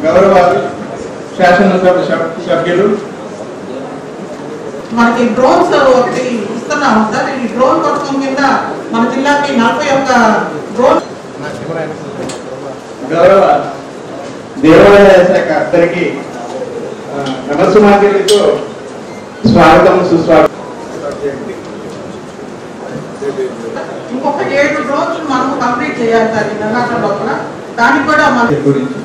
గౌరవ శాసనసభ సభ్యులు మనకి డ్రోన్స్ ఒకటి ఇస్తున్నాము సార్. ఈ డ్రోన్ పథకం కింద మన జిల్లాకి 41 డ్రోన్. గౌరవ దేవాదాయ శాఖ అందరికీ నమస్సుమాంజలితో స్వాగతం సుస్వాగతం. ఇంకొక 7 డ్రోన్స్ మనం కంప్లీట్ చేయాలి సార్ ఈ నెలాఖరు లోపల. దానికి కూడా మన గురించి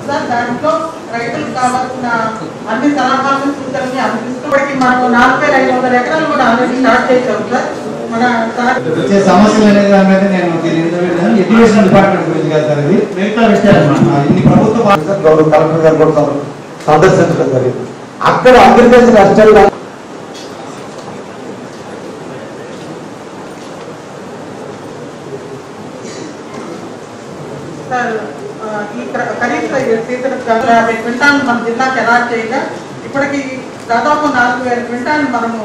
సార్ దాంట్లో రైతులకు కావాల్సిన అన్ని సలహాలు సూచనలు అందిస్తున్నప్పటికీ మనకు 4500 ఎకరాలు కూడా ఆల్రెడీ స్టార్ట్ చేసాం సార్. మన వచ్చే సమస్యలు అనేది దాని మీద నేను ఎడ్యుకేషన్ డిపార్ట్మెంట్ గురించి కదా సార్. ఇది మిగతా విషయాలు ఇన్ని ప్రభుత్వ గౌరవ కలెక్టర్ గారు కూడా సందర్శించడం జరిగింది. అక్కడ అగ్రికల్చర్ అసిస్టెంట్ సార్ ఈ కనీస సీజన్ 50 క్వింటాలు మన జిల్లాకి అలాట్ చేయగా ఇప్పటికి దాదాపు 4000 క్వింటాలు మనము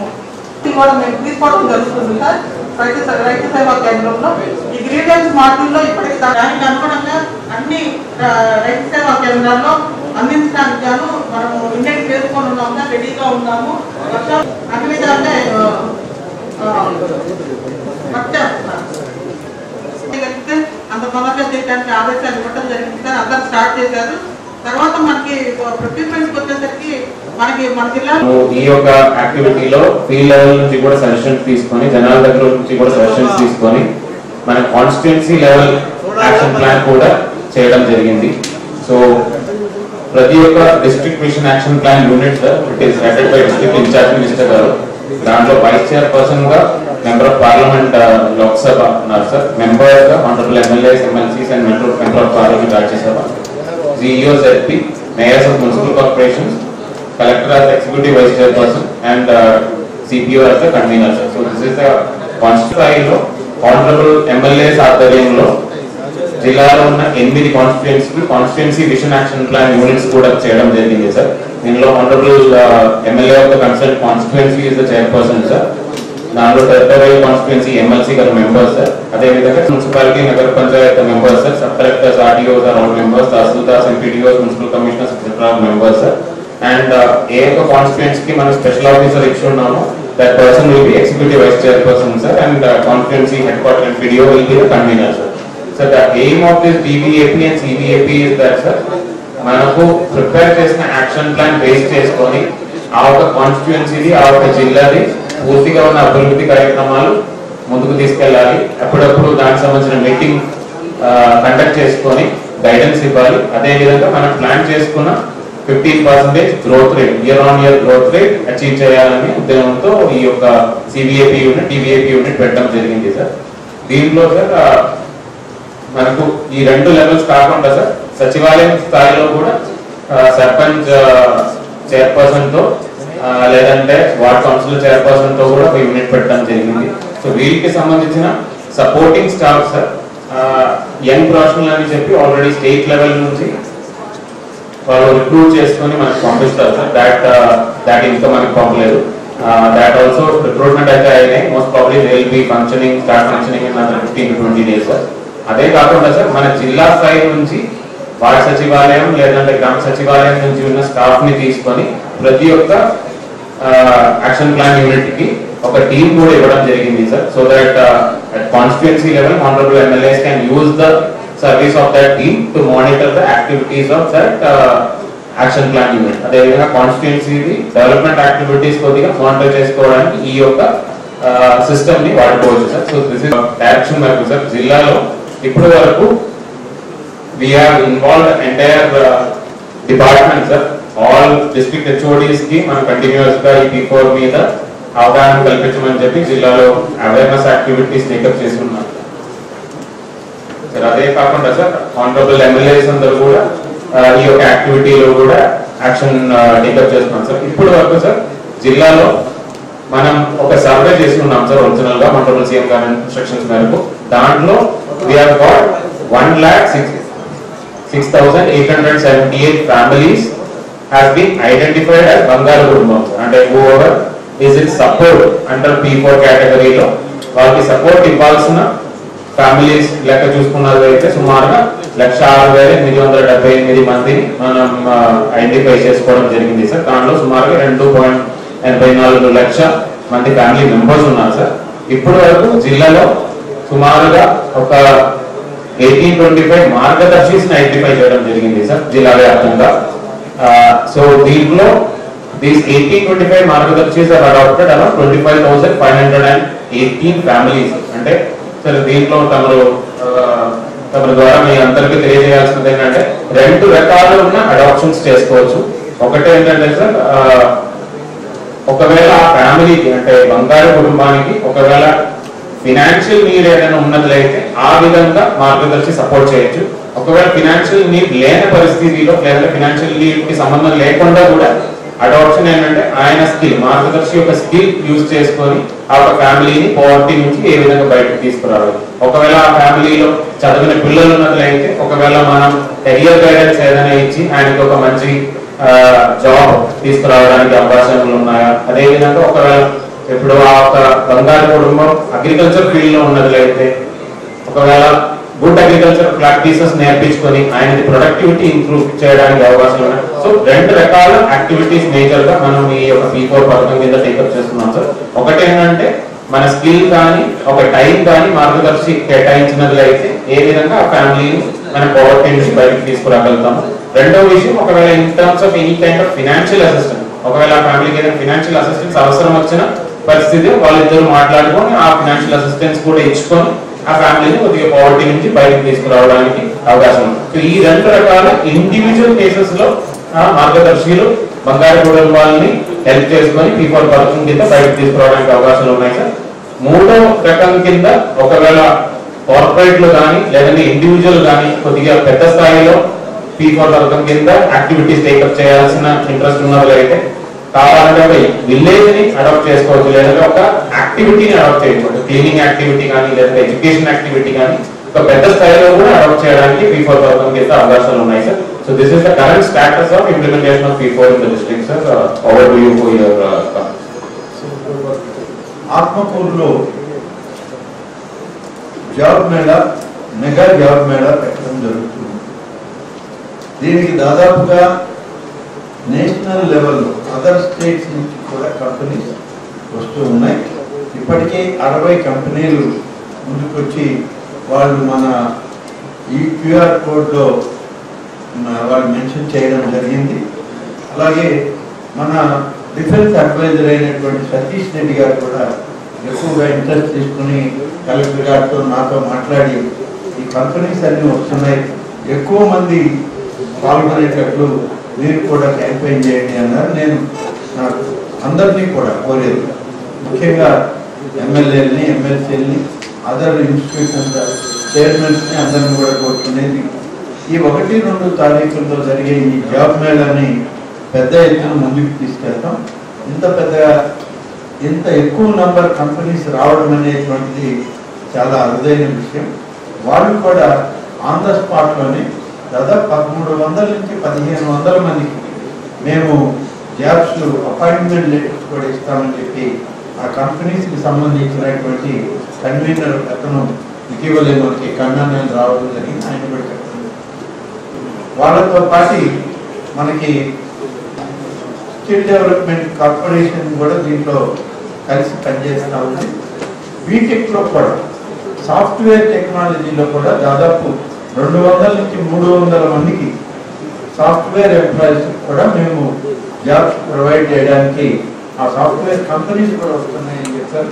కూడా మేము తీసుకోవడం జరుగుతుంది సార్ రైతు సేవా కేంద్రంలో. ఈ గ్రీవెన్స్ మాడ్యూల్లో ఇప్పటికి దానికి అనుగుణంగా అన్ని రైతు సేవా కేంద్రాల్లో అందించడానికి గాను మనము ఇండియన్ చేసుకొని ఉన్నాము సార్. రెడీగా ఉన్నాము. అన్ని విధాలుగా అంత తొందరగా చేయడానికి ఆదేశాలు ఇవ్వడం జరిగింది సార్. అందరు స్టార్ట్ చేశారు. తర్వాత మనకి ప్రొక్యూర్మెంట్కి వచ్చేసరికి మనకి మన జిల్లాలో ఈ యొక్క యాక్టివిటీలో ఫీల్డ్ లెవెల్ నుంచి కూడా సజెషన్స్ తీసుకొని జనాల దగ్గర నుంచి కూడా సజెషన్స్ తీసుకొని మన కాన్స్టిట్యుయెన్సీ లెవెల్ యాక్షన్ ప్లాన్ కూడా చేయడం జరిగింది. సో ప్రతి ఒక్క district mission action plan unit it is headed by district incharge minister గారు. దాంట్లో వైస్ చైర్పర్సన్ గా మెంబర్ ఆఫ్ పార్లమెంట్ లోక్సభ ఉన్నారు సార్. మెంబర్స్ గా honourable MLAs, MLCs and member of parliament Rajya Sabha, CEOs, SP, mayors of municipal corporations, collector as executive vice chairperson and CPO as the convener sir. So this is the constituency honorable MLAs ఆధ్వర్యంలో జిల్లాలో ఉన్న 8 constituency vision action plan units కూడా చేయడం జరిగింది sir. దీనిలో honorable MLA of the concerned constituency is the chairperson sir. దానిలో territorial constituency MLC గారు members sir. అదేవిధంగా మున్సిపాలిటీ నగర panchayat members sir. Sub collectors, RTOs are all members. Tahsildars, MPDOs, municipal commissioners etcetera members sir. And ఏ ఒక్క constituency కి మనం special officer ఇచ్చి ఉన్నామో that person will be executive vice chairperson sir. And constituency headquarter MPDO will be the convener sir. So the aim of this DVAP and CVAP is that sir, మనకు prepare చేసిన action plan base చేసుకొని ఆ ఒక కాన్స్టిట్యుయెన్సీది, ఆ ఒక జిల్లాది పూర్తిగా ఉన్న అభివృద్ధి కార్యక్రమాలు ముందుకు తీసుకెళ్ళాలి. అప్పుడప్పుడు దానికి సంబంధించిన మీటింగ్ కండక్ట్ చేసుకొని గైడెన్స్ ఇవ్వాలి. అదేవిధంగా మనం ప్లాన్ చేసుకున్న 15% growth rate, year on year growth rate achieve చేయాలని ఉద్దేశంతో ఈ యొక్క CVAP యూనిట్, DVAP యూనిట్ పెట్టడం జరిగింది సార్. దీంట్లో సార్ మనకు ఈ 2 లెవెల్స్ కాకుండా సార్ సచివాలయం స్థాయిలో కూడా సర్పంచ్ చైర్పర్సన్ తో లేదంటే వార్డ్ కౌన్సిల్ చైర్పర్సన్ తో కూడా ఒక యూనిట్ పెట్టడం జరిగింది. సో వీరికి సంబంధించిన supporting staff sir young professional అని చెప్పి ఆల్రెడీ స్టేట్ లెవెల్ నుంచి వాళ్ళు రిక్రూట్ చేసుకొని మనకు పంపిస్తారు సార్. దాట్ ఇంకా మనకు పంపలేదు. దాట్ ఆల్సో రిక్రూట్మెంట్ అయితే అయినాయి. Most probably they will be start functioning in 15 to 20 days sir. అదే కాకుండా సార్ మన జిల్లా స్థాయి నుంచి వార్డ్ సచివాలయం లేదంటే గ్రామ సచివాలయం నుంచి ఉన్న స్టాఫ్ ని తీసుకొని ప్రతి ఒక్క యాక్షన్ ప్లాన్ యూనిట్ కి ఒక టీమ్ కూడా ఇవ్వడం జరిగింది sir. So that at constituency level honorable MLAs can use the service of that team to monitor the activities of that action plan unit. అదే విధంగా కాన్స్టిట్యుయెన్సీ డెవలప్మెంట్ యాక్టివిటీస్ కొద్దిగా monitor చేసుకోవడానికి ఈ యొక్క సిస్టమ్ ని వాడుకోవచ్చు sir. So this is direction map sir. జిల్లాలో ఇప్పటి వరకు we have involved entire department sir. All district HODs కి మనం కంటిన్యూస్ గా ఈ P4 మీద అవగాహన కల్పించమని చెప్పి జిల్లాలో అవేర్నెస్ యాక్టివిటీస్ టేకప్ చేస్తున్నాం సార్. అదే కాకుండా సార్ ఆనరబుల్ ఎమ్మెల్యేస్ అందరూ కూడా ఈ యొక్క యాక్టివిటీలో కూడా యాక్షన్ టేకప్ చేస్తున్నాం సార్. ఇప్పటి వరకు సార్ జిల్లాలో మనం ఒక సర్వే చేసుకున్నాం సార్ ఒరిజినల్ గా ఆనరబుల్ సీఎం గారి ఇన్స్ట్రక్షన్స్ మేరకు. దాంట్లో we have got 1,06,878 families has been identified as Bangaru Kudumbam. And whoever is in support under P4 category lo వాళ్ళకి సపోర్ట్ ఇవ్వాల్సిన ఫ్యామిలీస్ లెక్క చూసుకున్నట్లయితే సుమారుగా 1,06,878 మందిని మనం ఐడెంటిఫై చేసుకోవడం జరిగింది సార్. దానిలో సుమారుగా 2.84 లక్షల మంది ఫ్యామిలీ మెంబర్స్ ఉన్నారు సార్. ఇప్పటి వరకు జిల్లాలో సుమారుగా ఒక 1825 మార్గదర్శిని ఐడెంటిఫై చేయడం జరిగింది సార్ జిల్లా వ్యాప్తంగా. సో దీంట్లో these 1825 మార్గదర్శిస్ are adopted around 25,518 families. అంటే సార్ దీంట్లో తమరు ద్వారా మీ అందరికీ తెలియజేయాల్సింది ఏంటంటే 2 రకాలు ఉన్న అడాప్షన్స్ చేసుకోవచ్చు. ఒకటి ఏంటంటే సార్ ఒకవేళ ఆ ఫ్యామిలీకి అంటే బంగారు కుటుంబానికి ఒకవేళ ఫినాన్షియల్ నీడ్ ఏదైనా ఉన్నట్లయితే ఆ విధంగా మార్గదర్శి సపోర్ట్ చేయొచ్చు. ఒకవేళ ఫినాన్షియల్ నీడ్ లేని పరిస్థితిలో లేదా ఫినాన్షియల్ నీడ్ కి సంబంధం లేకుండా కూడా అడాప్షన్ ఏంటంటే ఆయన స్కిల్ మార్గదర్శి యొక్క స్కిల్ యూజ్ చేసుకొని ఆ ఫ్యామిలీని పావర్టీ నుంచి ఏ విధంగా బయటకు తీసుకురావాలి. ఒకవేళ ఆ ఫ్యామిలీలో చదివిన పిల్లలు ఉన్నట్లయితే ఒకవేళ మనం కెరియర్ గైడెన్స్ ఏదైనా ఇచ్చి ఆయనకి ఒక మంచి జాబ్ తీసుకురావడానికి అవకాశాలు ఉన్నాయా. అదేవిధంగా ఒకవేళ ఇప్పుడు ఆ బంగారు కుటుంబం అగ్రికల్చర్ ఫీల్డ్ లో ఉన్నట్లయితే ఒకవేళ గుడ్ అగ్రికల్చర్ ప్రాక్టీసెస్ నేర్పించుకొని ఆయన ప్రొడక్టివిటీ ఇంప్రూవ్ చేయడానికి అవకాశాలు ఉన్నాయి. సో 2 రకాల యాక్టివిటీస్ మేజర్ గా మనం ఈ యొక్క P4 పథకం కింద టేకప్ చేస్తున్నాం సార్. ఒకటి ఏంటంటే మన స్కిల్ కానీ ఒక టైం కానీ మార్గదర్శి కేటాయించినట్లయితే ఏ విధంగా ఆ ఫ్యామిలీని మన పావర్టీ నుంచి బయటకు తీసుకురాగలుగుతాము. రెండో విషయం ఒకవేళ in terms of any kind of financial assistance ఒకవేళ ఆ ఫ్యామిలీకి ఏదైనా ఫినాన్షియల్ అసిస్టెన్స్ అవసరం వచ్చిన పరిస్థితి వాళ్ళిద్దరు మాట్లాడుకొని ఆ ఫినాన్షియల్ అసిస్టెన్స్ కూడా ఇచ్చుకొని ఆ ఫ్యామిలీని కొద్దిగా పావర్టీ నుంచి బయటకు తీసుకురావడానికి అవకాశం ఉంది. సో ఈ 2 రకాల ఇండివిజువల్ కేసెస్ లో మార్గదర్శులు బంగారు కుటుంబాలని హెల్ప్ చేసుకొని P4 పథకం కింద బయటకు తీసుకురావడానికి అవకాశాలు ఉన్నాయి సార్. 3వ రకం కింద ఒకవేళ కార్పొరేట్ లో కానీ లేదంటే ఇండివిజువల్ కానీ కొద్దిగా పెద్ద స్థాయిలో P4 పథకం కింద యాక్టివిటీస్ టేకప్ చేయాల్సిన ఇంట్రెస్ట్ ఉన్నట్లయితే కావాలంటే ఒక విలేజ్ ని అడాప్ట్ చేసుకోవచ్చు లేదంటే ఒక యాక్టివిటీని అడాప్ట్ చేయవచ్చు. క్లీనింగ్ యాక్టివిటీ కానీ లేదంటే ఎడ్యుకేషన్ యాక్టివిటీ కానీ ఒక పెద్ద స్థాయిలో కూడా అడాప్ట్ చేయడానికి P4 పథకం కింద అవకాశాలు ఉన్నాయి sir. So this is the current status of implementation of P4 in the district sir. Over to you for your ఆత్మకూరులో job mela mega job mela పెట్టడం జరుగుతుంది. దీనికి దాదాపుగా నేషనల్ లెవెల్లో అదర్ స్టేట్స్ నుంచి కూడా కంపెనీస్ వస్తూ ఉన్నాయి. ఇప్పటికే 60 కంపెనీలు ముందుకొచ్చి వాళ్ళు మన ఈ క్యూఆర్ కోడ్లో వాళ్ళు మెన్షన్ చేయడం జరిగింది. అలాగే మన డిఫెన్స్ అడ్వైజర్ అయినటువంటి సతీష్ రెడ్డి గారు కూడా ఎక్కువగా ఇంట్రెస్ట్ తీసుకుని కలెక్టర్ గారితో నాతో మాట్లాడి ఈ కంపెనీస్ అన్నీ వస్తున్నాయి, ఎక్కువ మంది పాల్గొనేటట్లు మీరు కూడా క్యాంపెయిన్ చేయండి అన్నారు. నేను నాకు అందరినీ కూడా కోరేది ముఖ్యంగా ఎమ్మెల్యేలని ఎమ్మెల్సీలని అదర్ ఇన్స్టిట్యూషన్స్ చైర్మన్స్ని అందరినీ కూడా కోరుకునేది ఈ 1-2 తారీఖుల్లో జరిగే ఈ జాబ్ మేళాని పెద్ద ఎత్తున ముందుకు తీసుకెళ్తాం. ఇంత ఎక్కువ నంబర్ కంపెనీస్ రావడం అనేటువంటిది చాలా అరుదైన విషయం. వాళ్ళు కూడా ఆన్ ద స్పాట్లోనే దాదాపు 1,300 నుంచి 1,500 మందికి మేము జాబ్స్ అపాయింట్మెంట్ లెటర్స్ కూడా ఇస్తామని చెప్పి ఆ కంపెనీస్కి సంబంధించినటువంటి కన్వీనర్ అతను ఇటీవలే మనకి కన్నాన్ని రావడం జరిగింది. ఆయన కూడా చెప్తాను. వాళ్ళతో పాటు మనకి స్కిల్ డెవలప్మెంట్ కార్పొరేషన్ కూడా దీంట్లో కలిసి పనిచేస్తూ ఉంది. బీటెక్లో కూడా సాఫ్ట్వేర్ టెక్నాలజీలో కూడా దాదాపు 200 నుంచి 300 మందికి సాఫ్ట్వేర్ ఎంప్లాయీస్ కూడా మేము జాబ్స్ ప్రొవైడ్ చేయడానికి ఆ సాఫ్ట్వేర్ కంపెనీస్ కూడా వస్తున్నాయని చెప్పారు.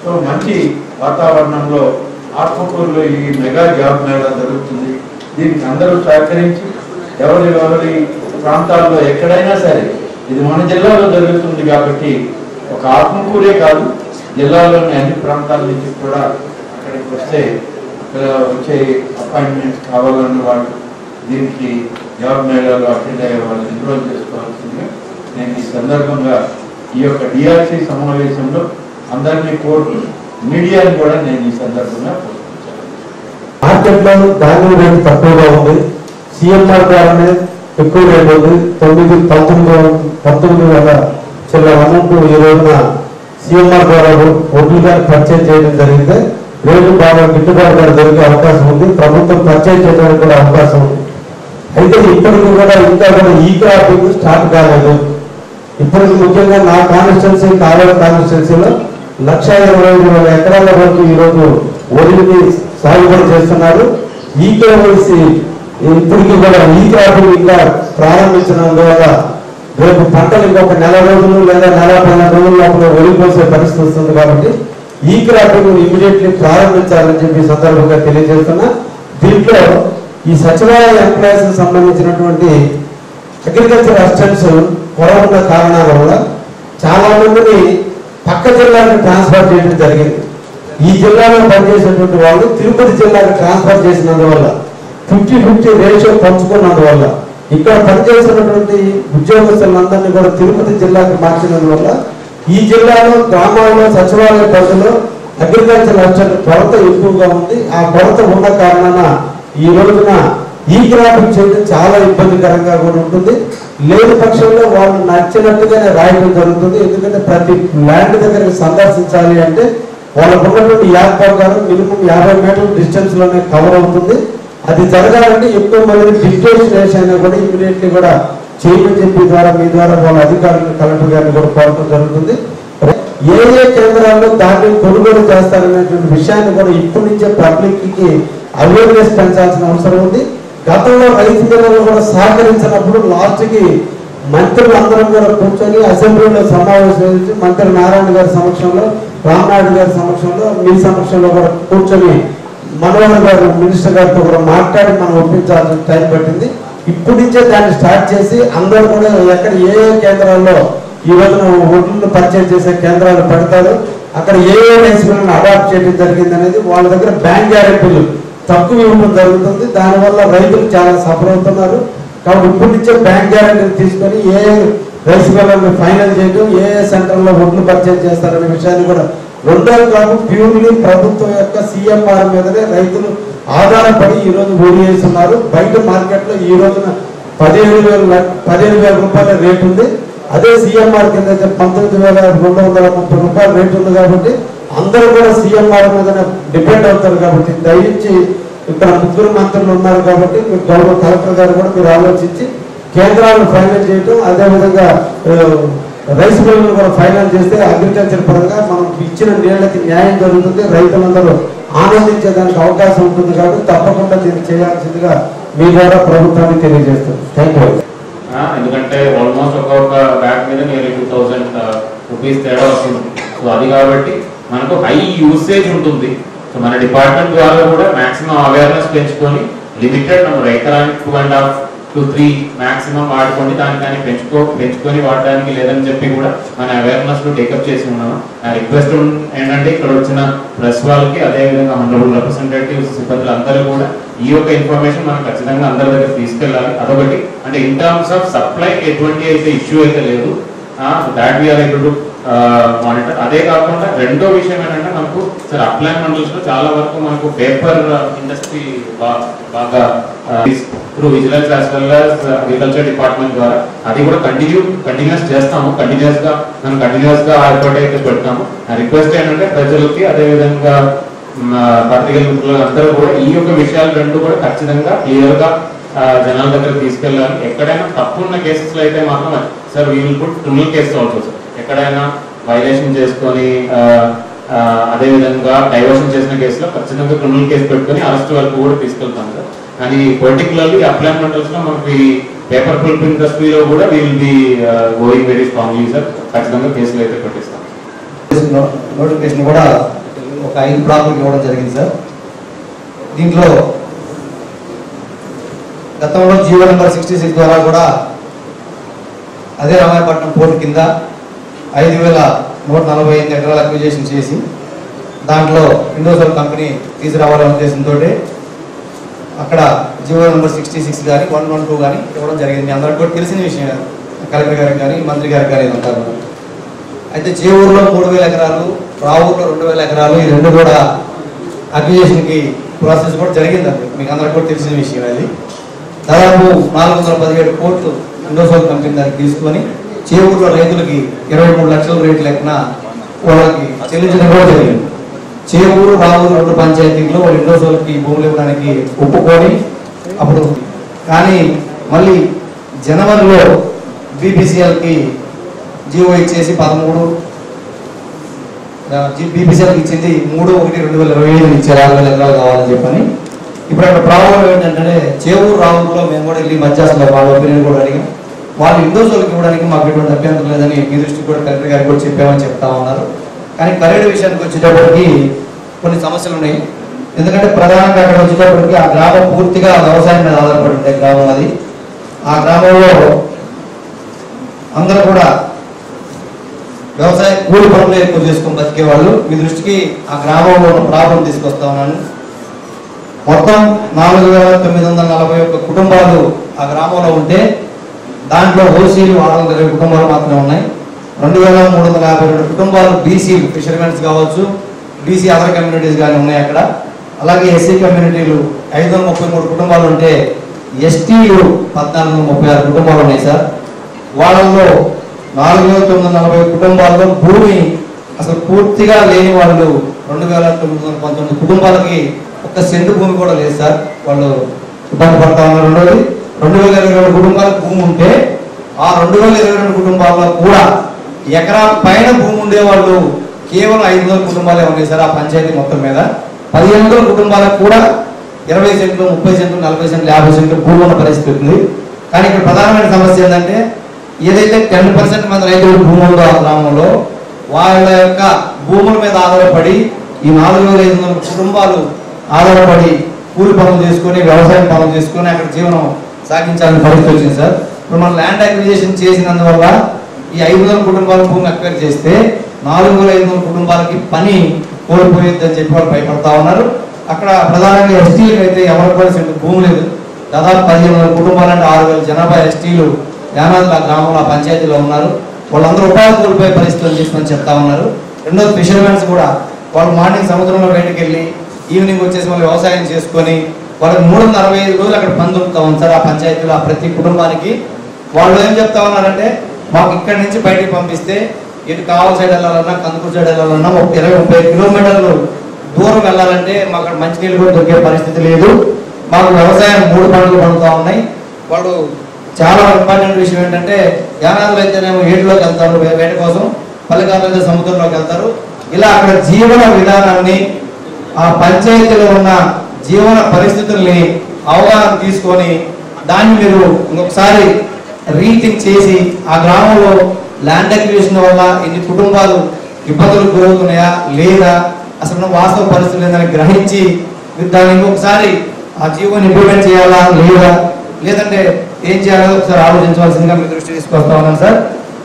సో మంచి వాతావరణంలో ఆత్మకూరులో ఈ మెగా జాబ్ మేళా జరుగుతుంది. దీనికి అందరూ సహకరించి ఎవరి ప్రాంతాల్లో ఎక్కడైనా సరే ఇది మన జిల్లాలో జరుగుతుంది కాబట్టి ఒక ఆత్మకూరే కాదు జిల్లాలోని అన్ని ప్రాంతాల నుంచి కూడా అక్కడికి వచ్చే అపాయింట్మెంట్స్ కావాలన్న వాళ్ళు దీనికి జాబ్ మేళాలో అటెండ్ అయ్యే వాళ్ళు ఎన్రోల్ చేసుకోవాల్సిందిగా నేను ఈ సందర్భంగా ఈ యొక్క డిఆర్సీ సమావేశంలో అందరినీ కోరుతూ మీడియాని కూడా నేను ఈ సందర్భంగా మార్కెట్లో ధాన్యం రేటు తక్కువగా ఉంది. సిఎంఆర్ ద్వారానే ఎక్కువ రేటు ఉంది. 19,000 చిల్లర అమౌంట్ ఈ రోజున సిఎంఆర్ ద్వారా ఒడ్లు కానీ పర్చేజ్ చేయడం జరిగితే రేటు బాగా గిట్టుబాటు ధర దొరికే అవకాశం ఉంది. ప్రభుత్వం పర్చేజ్ చేయడానికి కూడా అవకాశం ఉంది. అయితే ఇప్పటికి కూడా ఇంకా కూడా ఈ క్రాపింగ్ స్టార్ట్ కాలేదు. ఇప్పటికి ముఖ్యంగా నా కాన్స్టిట్యున్సీ కావలి కాన్స్టిట్యున్సీలో 1,25,000 ఎకరాల వరకు ఈరోజు వరిని సాగుబడి చేస్తున్నారు. ఈ కేవైసీ ఇప్పటికీ కూడా ఈ క్రాపింగ్ ఇంకా ప్రారంభించినందువల్ల రేపు పంటలు ఇంకొక నెల రోజులు లేదా నెల 12 రోజుల లోపల వరిపోసే పరిస్థితి వస్తుంది. కాబట్టి ఈ క్రాపింగ్ ఇమీడియట్లీ ప్రారంభించాలని చెప్పి సందర్భంగా తెలియజేస్తున్నా. దీంట్లో ఈ సచివాలయ ఎంప్లాయీస్ సంబంధించినటువంటి అగ్రికల్చర్ అసిస్టెంట్స్ కొరవున్న కారణాల వల్ల చాలా మందిని పక్క జిల్లాకు ట్రాన్స్ఫర్ చేయడం జరిగింది. ఈ జిల్లాలో పనిచేసేటువంటి వాళ్ళు తిరుపతి జిల్లాకు ట్రాన్స్ఫర్ చేసినందువల్ల 50-50 రేషియో పంచుకున్నందువల్ల ఇక్కడ పనిచేసినటువంటి ఉద్యోగస్తులందరినీ కూడా తిరుపతి జిల్లాకు మార్చినందువల్ల ఈ జిల్లాలో గ్రామాల్లో సచివాలయ పరిధిలో అగ్రికల్చర్ అసిస్టెంట్ కొరత ఎక్కువగా ఉంది. ఆ కొరత ఉన్న కారణాన ఈ రోజున ఈ క్రాపింగ్ చేయడం చాలా ఇబ్బందికరంగా కూడా ఉంటుంది. లేని పక్షంలో వాళ్ళు నచ్చినట్టుగానే రాయడం జరుగుతుంది. ఎందుకంటే ప్రతి ల్యాండ్ దగ్గరికి సందర్శించాలి అంటే వాళ్ళకు ఉన్నటువంటి యాప్ ప్రకారం మినిమం 50 మీటర్ల డిస్టెన్స్ లోనే కవర్ అవుతుంది. అది జరగాలంటే ఎక్కువ మంది డిజిటైజేషన్ అయినా కూడా ఇమీడియట్లీ కూడా చేయమని చెప్పి ద్వారా మీ ద్వారా వాళ్ళ అధికారులను కలెక్టర్ గారిని కూడా కోరడం జరుగుతుంది. ఏ ఏ కేంద్రాల్లో దాన్ని కొనుగోలు చేస్తారనేటువంటి విషయాన్ని కూడా ఇప్పటి నుంచే పబ్లిక్ కి అవేర్నెస్ పెంచాల్సిన అవసరం ఉంది. గతంలో రైతు బిల్లులు కూడా సహకరించినప్పుడు లాస్ట్ కి మంత్రులు అందరం కూడా కూర్చొని అసెంబ్లీలో సమావేశం మంత్రి నారాయణ గారి సమక్షంలో, రామనాయుడు గారి సమక్షంలో, మీ సమక్షంలో కూడా కూర్చొని మనోహర్ గారు మినిస్టర్ గారితో కూడా మాట్లాడి మనం ఒప్పించాల్సిన టైం పట్టింది. ఇప్పటి నుంచే దాన్ని స్టార్ట్ చేసి అందరూ కూడా ఎక్కడ ఏ ఏ కేంద్రాల్లో ఈ రోజున ఒడ్లను పర్చేజ్ చేసే కేంద్రాలు పెడతారు, అక్కడ ఏ ఏ రైస్ మిల్లులను అడాప్ట్ చేయడం జరిగింది అనేది వాళ్ళ దగ్గర బ్యాంక్ గ్యారెంటీలు తక్కువ ఇవ్వడం జరుగుతుంది. దానివల్ల రైతులు చాలా సఫర్ అవుతున్నారు. కాబట్టి ఇప్పటి నుంచే బ్యాంక్ గ్యారెంటీలు తీసుకొని ఏ రైస్ మిల్లులను ఫైనల్ చేయడం, ఏ ఏ సెంటర్లో ఒడ్లు పర్చేజ్ చేస్తారనే విషయాన్ని కూడా రెండోది కాదు ప్యూర్లీ ప్రభుత్వం యొక్క సిఎంఆర్ మీదనే రైతులు ఆధారపడి ఈ రోజు వరి వేస్తున్నారు. బయట మార్కెట్ లో ఈ రోజున 15,000 రూపాయల రేటు ఉంది. అదే సిఎంఆర్ కింద 19,230 రూపాయల రేటు ఉంది. కాబట్టి అందరూ కూడా సిఎంఆర్ మీదనే డిపెండ్ అవుతారు. కాబట్టి దయచేసి ఇక్కడ 3 మంత్రులు ఉన్నారు కాబట్టి మీరు గౌరవ కలెక్టర్ గారు కూడా మీరు ఆలోచించి కేంద్రాలను ఫైనల్ చేయటం, అదేవిధంగా రైస్ మిల్లులు కూడా ఫైనల్ చేస్తే అగ్రికల్చర్ పరంగా మనం ఇచ్చిన నీళ్ళకి న్యాయం జరుగుతుంది, రైతులందరూ ఆనందించేదానికి అవకాశం ఉంటుంది. కాబట్టి తప్పకుండా దీన్ని చేయాల్సిందిగా మీ ద్వారా ప్రభుత్వాన్ని తెలియజేస్తుంది. Thank you. ఎందుకంటే ఆల్మోస్ట్ ఒక్కొక్క బ్యాగ్ మీద నియర్లీ 2,000 రూపీస్ తేడా వస్తుంది. సో అది కాబట్టి మనకు హై యూసేజ్ ఉంటుంది. సో మన డిపార్ట్మెంట్ ద్వారా కూడా మాక్సిమం అవేర్నెస్ పెంచుకొని లిమిటెడ్ నెంబర్ ఎకరానికి 2.5 to 3 మాక్సిమం వాడుకోండి, దానికని పెంచుకొని వాడడానికి లేదని చెప్పి కూడా మన అవేర్నెస్ లో టేకప్ చేసి ఉన్నాము. నా రిక్వెస్ట్ ఏంటంటే ఇక్కడ వచ్చిన ప్రెస్ వాళ్ళకి, అదేవిధంగా హనరబుల్ రిప్రజెంటేటివ్స్ సిబ్బందులు అందరూ కూడా ఈ యొక్క ఇన్ఫర్మేషన్ మనం ఖచ్చితంగా అందరి దగ్గర తీసుకెళ్ళాలి. అదొకటి. అంటే ఇన్ టర్మ్స్ ఆఫ్ సప్లై ఎటువంటి అయితే ఇష్యూ అయితే లేదు, that we are able to monitor. అదే కాకుండా రెండో విషయం ఏంటంటే మనకు సార్ అప్లై మండల్స్ లో చాలా వరకు మనకు పేపర్ ఇండస్ట్రీ బాగా through vigilance as well as agriculture department ద్వారా అది కూడా కంటిన్యూస్ చేస్తాము. కంటిన్యూస్ గా ఏర్పాటు అయితే పెడతాము. రిక్వెస్ట్ ఏంటంటే ప్రజలకి, అదేవిధంగా పత్రికల మిత్రులు అందరూ కూడా ఈ యొక్క విషయాలు రెండు కూడా ఖచ్చితంగా క్లియర్ గా జనాల దగ్గర తీసుకెళ్ళాలి. ఎక్కడైనా తప్పున్న కేసెస్ లో అయితే మాత్రం sir we will put criminal case also. Sir ఎక్కడైనా వైలేషన్ చేసుకొని అదేవిధంగా డైవర్షన్ చేసిన కేసులో ఖచ్చితంగా క్రిమినల్ కేసు పెట్టుకొని అరెస్ట్ వరకు కూడా తీసుకెళ్తాం సార్. కానీ పర్టికులర్లీ అప్లై మండల్స్ లో మనకి పేపర్ పుల్ప్ ఇండస్ట్రీలో కూడా we will be going very strongly sir. ఖచ్చితంగా కేసులు అయితే పెట్టిస్తాం. నోటిఫికేషన్ కూడా ఒక 5 బ్లాకులకు ఇవ్వడం జరిగింది సార్. దీంట్లో గతంలో జీవో నెంబర్ 66 ద్వారా కూడా అదే రామాయపట్నం పోర్టు కింద 5,148 ఎకరాల అక్విజిషన్ చేసి దాంట్లో ఇండోసోల్ కంపెనీ తీసుకురావాలనే ఉద్దేశంతో అక్కడ జీవో నెంబర్ 66 కానీ 112 కానీ ఇవ్వడం జరిగింది. అందరికి కూడా తెలిసిన విషయం, కలెక్టర్ గారికి కానీ మంత్రి గారికి కానీ అంటారు. అయితే చేవూరులో 3,000 ఎకరాలు, రావూరులో 2,000 ఎకరాలు, ఈ రెండు కూడా అక్విజిషన్కి ప్రాసెస్ కూడా జరిగిందండి. మీకు అందరికి కూడా తెలిసిన విషయం. అది దాదాపు 417 కోట్లు ఇండోసోల్ కంపెనీ దానికి తీసుకొని చేవూరులో రైతులకి 23 లక్షల రేటు లెక్కన వాళ్ళకి చెల్లించడం కూడా జరిగింది. చేవూరు రావూరు 2 పంచాయతీల్లో వాళ్ళు ఇండోసోల్కి భూములు ఇవ్వడానికి ఒప్పుకొని అప్పుడు కానీ మళ్ళీ జనవరిలో బీపీసీఎల్కి జీవో ఇచ్చేసి 13 బీపీసీఎల్కి ఇచ్చింది 3/1/2025 ఇచ్చారు 6,000 ఎకరాలు కావాలని చెప్పని. ఇప్పుడు అక్కడ ప్రాబ్లం ఏంటంటే చేవూరు రావూరులో మేము కూడా వెళ్ళి మధ్యాహ్నంలో వాళ్ళ ఒపీనియన్ కూడా అడిగాం. వాళ్ళు ఇండోసోల్కి ఇవ్వడానికి మాకు ఎటువంటి అభ్యంతరం లేదని మీ దృష్టికి కూడా కలెక్టర్ గారికి కూడా చెప్పామని చెప్తా ఉన్నారు. కానీ కరేడు విషయానికి వచ్చేటప్పటికి కొన్ని సమస్యలు ఉన్నాయి. ఎందుకంటే ప్రధానంగా అక్కడ వచ్చేటప్పటికి ఆ గ్రామం పూర్తిగా వ్యవసాయం మీద ఆధారపడి ఉండే గ్రామం అది. ఆ గ్రామంలో అందరూ కూడా వ్యవసాయ కూలి పనులు ఎక్కువ చేసుకొని బతికే వాళ్ళు. మీ దృష్టికి ఆ గ్రామంలో ఉన్న ప్రాబ్లం తీసుకొస్తా ఉన్నాను. మొత్తం 4,941 కుటుంబాలు ఆ గ్రామంలో ఉంటే దాంట్లో ఓసీలు 620 కుటుంబాలు మాత్రమే ఉన్నాయి. 2,352 కుటుంబాలు బీసీలు ఫిషర్మెన్స్ కావచ్చు, బీసీ అదర్ కమ్యూనిటీస్ కానీ ఉన్నాయి అక్కడ. అలాగే ఎస్సీ కమ్యూనిటీలు 533 కుటుంబాలు ఉంటే ఎస్టీలు 1436 కుటుంబాలు ఉన్నాయి సార్. వాళ్ళల్లో 4,940 కుటుంబాల్లో భూమి అసలు పూర్తిగా లేని వాళ్ళు 2,919 కుటుంబాలకి 1 సెంటు భూమి కూడా లేదు సార్. వాళ్ళు ఇబ్బంది పడతా ఉన్నారు. రెండోది 2,022 కుటుంబాలకు భూమి ఉంటే ఆ 2,022 కుటుంబాల్లో కూడా ఎకరా పైన భూమి ఉండేవాళ్ళు కేవలం 500 కుటుంబాలే ఉన్నాయి సార్. ఆ పంచాయతీ మొత్తం మీద 1,500 కుటుంబాలకు కూడా 20 సెంట్లు, 30 సెంట్లు, 40 సెంట్లు, 50 సెంట్లు భూమి ఉన్న పరిస్థితి ఉంది. కానీ ఇక్కడ ప్రధానమైన సమస్య ఏంటంటే ఏదైతే 10% మంది రైతులకు భూమి ఉందో ఆ గ్రామంలో వాళ్ళ యొక్క భూముల మీద ఆధారపడి ఈ 4,500 కుటుంబాలు ఆధారపడి కూలి పనులు చేసుకొని వ్యవసాయం పనులు చేసుకొని అక్కడ జీవనం సాగించాలని పరిస్థితి వచ్చింది సార్. ఇప్పుడు మనం ల్యాండ్ అక్విజిషన్ చేసినందువల్ల ఈ 500 కుటుంబాల భూమి అక్వైర్ చేస్తే 4,500 కుటుంబాలకి పని కోల్పోయేద్దని చెప్పి వాళ్ళు భయపడతా ఉన్నారు. అక్కడ ప్రధానంగా ఎస్టీలకు అయితే ఎవరికి కూడా సెంటు భూమి లేదు. దాదాపు 15,000 కుటుంబాలు అంటే 6,000 జనాభా ఎస్టీలు యానాదుల గ్రామంలో ఆ పంచాయతీలో ఉన్నారు. వాళ్ళందరూ ఉపాధి కోల్పోయే పరిస్థితులు చేస్తుందని చెప్తా ఉన్నారు. రెండోది ఫిషర్మెన్స్ కూడా వాళ్ళు మార్నింగ్ సముద్రంలో బయటకు వెళ్ళి ఈవినింగ్ వచ్చేసి వాళ్ళు వ్యవసాయం చేసుకొని వాళ్ళకి 365 రోజులు అక్కడ పని దొరుకుతా ఉంది సార్. ఆ పంచాయతీలో ప్రతి కుటుంబానికి వాళ్ళు ఏం చెప్తా ఉన్నారంటే మాకు ఇక్కడి నుంచి బయటికి పంపిస్తే ఇటు కావల్ సైడ్ వెళ్ళాలన్నా కందుకూరు సైడ్ వెళ్ళాలన్నా 20-30 కిలోమీటర్లు దూరం వెళ్ళాలంటే మాకు అక్కడ మంచినీళ్ళు కూడా దొరికే పరిస్థితి లేదు. మాకు వ్యవసాయం 3 పంటలు పండుతూ ఉన్నాయి. వాళ్ళు చాలా ఇంపార్టెంట్ విషయం ఏంటంటే యానాదులు అయితేనేమో ఏడులోకి వెళ్తారు వేట కోసం, పల్లెకారులు అయితే సముద్రంలోకి వెళ్తారు. ఇలా అక్కడ జీవన విధానాన్ని ఆ పంచాయతీలో ఉన్న జీవన పరిస్థితుల్ని అవగాహన తీసుకొని దాన్ని మీరు ఇంకొకసారి రీథింక్ చేసి ఆ గ్రామంలో ల్యాండ్ అక్విజిషన్ వల్ల ఇన్ని కుటుంబాలు ఇబ్బందులకు గురవుతున్నాయా లేదా అసలు వాస్తవ పరిస్థితులు లేదని గ్రహించి దాన్ని ఇంకొకసారి ఆ జీవోని ఇంప్లిమెంట్ చేయాలా లేదా లేదంటే ఏం చేయాలో ఒకసారి ఆలోచించవలసిందిగా మీ దృష్టి తీసుకొస్తా ఉన్నాను సార్.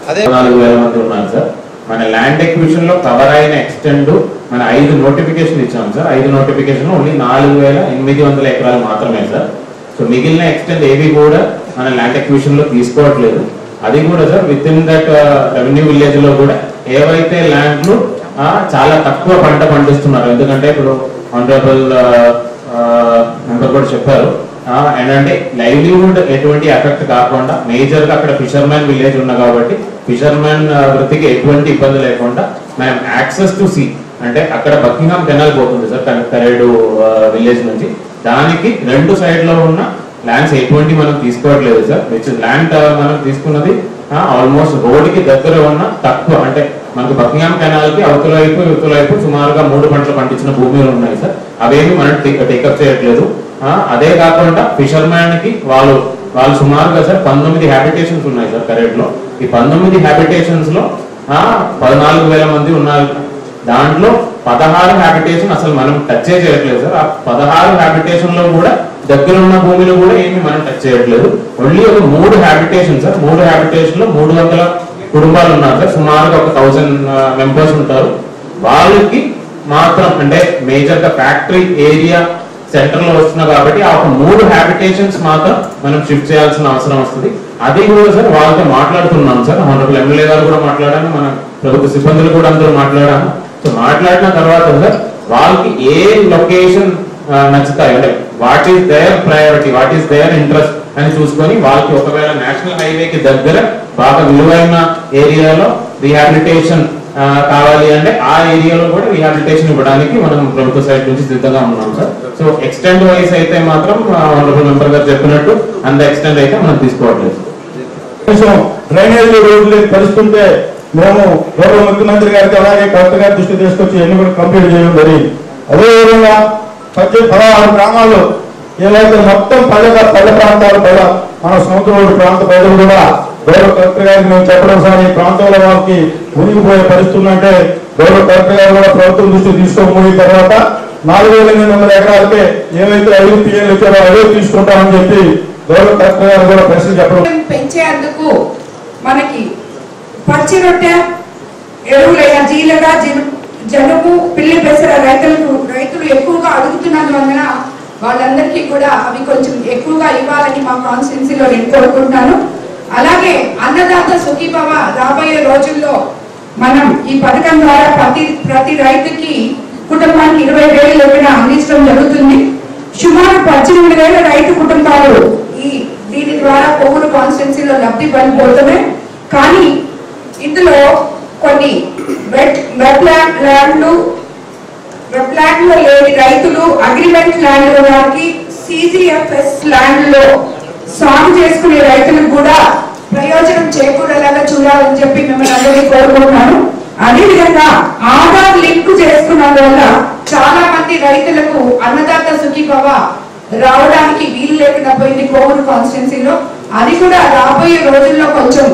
అదే 4,000 మంది ఉన్నారు సార్. మన ల్యాండ్ ఎక్విజిషన్ లో కవర్ అయిన ఎక్స్టెండ్ మన 5 నోటిఫికేషన్ ఇచ్చాం సార్. 5 నోటిఫికేషన్ ఓన్లీ 4,800 ఎకరాలు మాత్రమే సార్. సో మిగిలిన ఎక్స్టెండ్ ఏవి కూడా మన ల్యాండ్ ఎక్విజిషన్ లో తీసుకోవట్లేదు. అది కూడా sir with in that revenue village లో కూడా ఏవైతే ల్యాండ్లు చాలా తక్కువ పంట పండిస్తున్నారు. ఎందుకంటే ఇప్పుడు ఆనరబుల్ మెంబర్ కూడా చెప్పారు ఏంటంటే లైవ్లీహుడ్ ఎటువంటి ఎఫెక్ట్ కాకుండా మేజర్ గా అక్కడ ఫిషర్మెన్ విలేజ్ ఉన్నా కాబట్టి ఫిషర్మెన్ వృత్తికి ఎటువంటి ఇబ్బంది లేకుండా మనం యాక్సెస్ టు సీ అంటే అక్కడ బకింగ్హామ్ కెనాల్ పోతుంది సార్ కరేడు విలేజ్ నుంచి. దానికి 2 సైడ్ లో ఉన్న ల్యాండ్స్ ఎటువంటి మనం తీసుకోవట్లేదు సార్. విచ్ ల్యాండ్ మనం తీసుకున్నది ఆల్మోస్ట్ రోడ్ కి దగ్గర ఉన్న తక్కువ అంటే మనకు బకింగ్హామ్ కెనాల్ కి అవతల వైపు సుమారుగా 3 పంటలు పండించిన భూములు ఉన్నాయి సార్. అవేమి మనం టేకప్ చేయట్లేదు. అదే కాకుండా ఫిషర్మ్యాన్ కి వాళ్ళు సుమారుగా సార్ 19 హ్యాబిటేషన్స్ ఉన్నాయి సార్ కరేడ్ లో. ఈ 19 హ్యాబిటేషన్స్ లో 14,000 మంది ఉన్నారు. దాంట్లో 16 హ్యాబిటేషన్ అసలు మనం టచ్ చేయట్లేదు సార్. ఆ 16 హ్యాబిటేషన్ లో కూడా దగ్గర ఉన్న భూమిలో కూడా ఏమి మనం టచ్ చేయట్లేదు. ఓన్లీ ఒక 3 హ్యాబిటేషన్ సార్. 3 హ్యాబిటేషన్ లో 300 కుటుంబాలు ఉన్నారు సార్. సుమారుగా ఒక 1000 మెంబర్స్ ఉంటారు. వాళ్ళకి మాత్రం అంటే మేజర్ గా ఫ్యాక్టరీ ఏరియా సెంటర్ లో వస్తున్నా కాబట్టి ఆ 3 హ్యాబిటేషన్స్ మాత్రం మనం షిఫ్ట్ చేయాల్సిన అవసరం వస్తుంది. అది కూడా సార్ వాళ్ళతో మాట్లాడుతున్నాం సార్. ఆనరబుల్ ఎమ్మెల్యే గారు కూడా మాట్లాడాను, మన ప్రభుత్వ సిబ్బందులు కూడా అందరూ మాట్లాడాను. సో మాట్లాడిన తర్వాత సార్ వాళ్ళకి ఏ లొకేషన్ నచ్చుతాయి అంటే what is their priority, what is their interest అని చూసుకొని వాళ్ళకి ఒకవేళ నేషనల్ హైవేకి దగ్గర బాగా విలువైన ఏరియాలో రీహాబిలిటేషన్ కావాలి అంటే ఆ ఏరియాలో కూడా రీహాబిలిటేషన్ ఇవ్వడానికి మనం ప్రభుత్వ సైడ్ నుంచి సిద్ధంగా ఉన్నాం సార్. సో ఎక్స్టెండ్ వైస్ అయితే మాత్రం ఆనరబుల్ మెంబర్ గారు చెప్పినట్టు అంత ఎక్స్టెండ్ అయితే మనం తీసుకోవట్లేదు. కొంచెం డ్రైనేజ్ రోడ్లు పరిస్థితుంటే మేము గౌరవ ముఖ్యమంత్రి గారికి అలాగే కలెక్టర్ గారి దృష్టి తీసుకొచ్చి ఎన్ని కూడా కంప్లీట్ చేయడం జరిగింది. అదేవిధంగా 16 గ్రామాలు ఏవైతే మొత్తం పల్లె ప్రాంతాలు మన సముద్రం ప్రాంత ప్రజలు కూడా గౌరవ కలెక్టర్ గారికి మేము చెప్పడం సార్ ఈ ప్రాంతంలో వాళ్ళకి మునిగిపోయే పరిస్థితి ఉందంటే గౌరవ కలెక్టర్ గారు కూడా ప్రభుత్వం దృష్టి తీసుకోబోయిన తర్వాత 4,800 ఎకరాలకే ఏవైతే 5 PL ఇచ్చారో అవే తీసుకుంటామని చెప్పి గౌరవ కలెక్టర్ గారు కూడా ప్రశ్న చెప్పడం. పెంచేందుకు మనకి పచ్చి రొట్టె ఎరువులైన జీలక జనుము పిల్లి పెసర రైతులు ఎక్కువగా అడుగుతున్నందువలన వాళ్ళందరికీ కూడా అవి కొంచెం ఎక్కువగా ఇవ్వాలని మా కాన్స్టిట్యున్సీలో నేను కోరుకుంటున్నాను. అలాగే అన్నదాత సుఖీభవ రాబోయే రోజుల్లో మనం ఈ పథకం ద్వారా ప్రతి రైతుకి కుటుంబానికి 20,000 లెక్కన అందించడం జరుగుతుంది. సుమారు 18,000 రైతు కుటుంబాలు దీని ద్వారా కొవ్వూరు కాన్స్టిట్యున్సీలో లబ్ధి పొందబోతున్నాయి. కానీ ఇందులో కొన్ని వెట్ ల్యాండ్ లో లేని రైతులు అగ్రిమెంట్ ల్యాండ్ లో వారికి CGFS ల్యాండ్ లో సాగు చేసుకునే రైతులకు కూడా ప్రయోజనం చేకూరేలాగా చూడాలని చెప్పి మిమ్మల్ని అందరినీ కోరుకుంటున్నాను. అదేవిధంగా ఆధార్ లింక్ చేసుకున్న వల్ల చాలా మంది రైతులకు అన్నదాత సుఖీభవ రావడానికి వీలు లేకుండా పోయింది కొవ్వూరు కాన్స్టిట్యున్సీలో. అది కూడా రాబోయే రోజుల్లో కొంచెం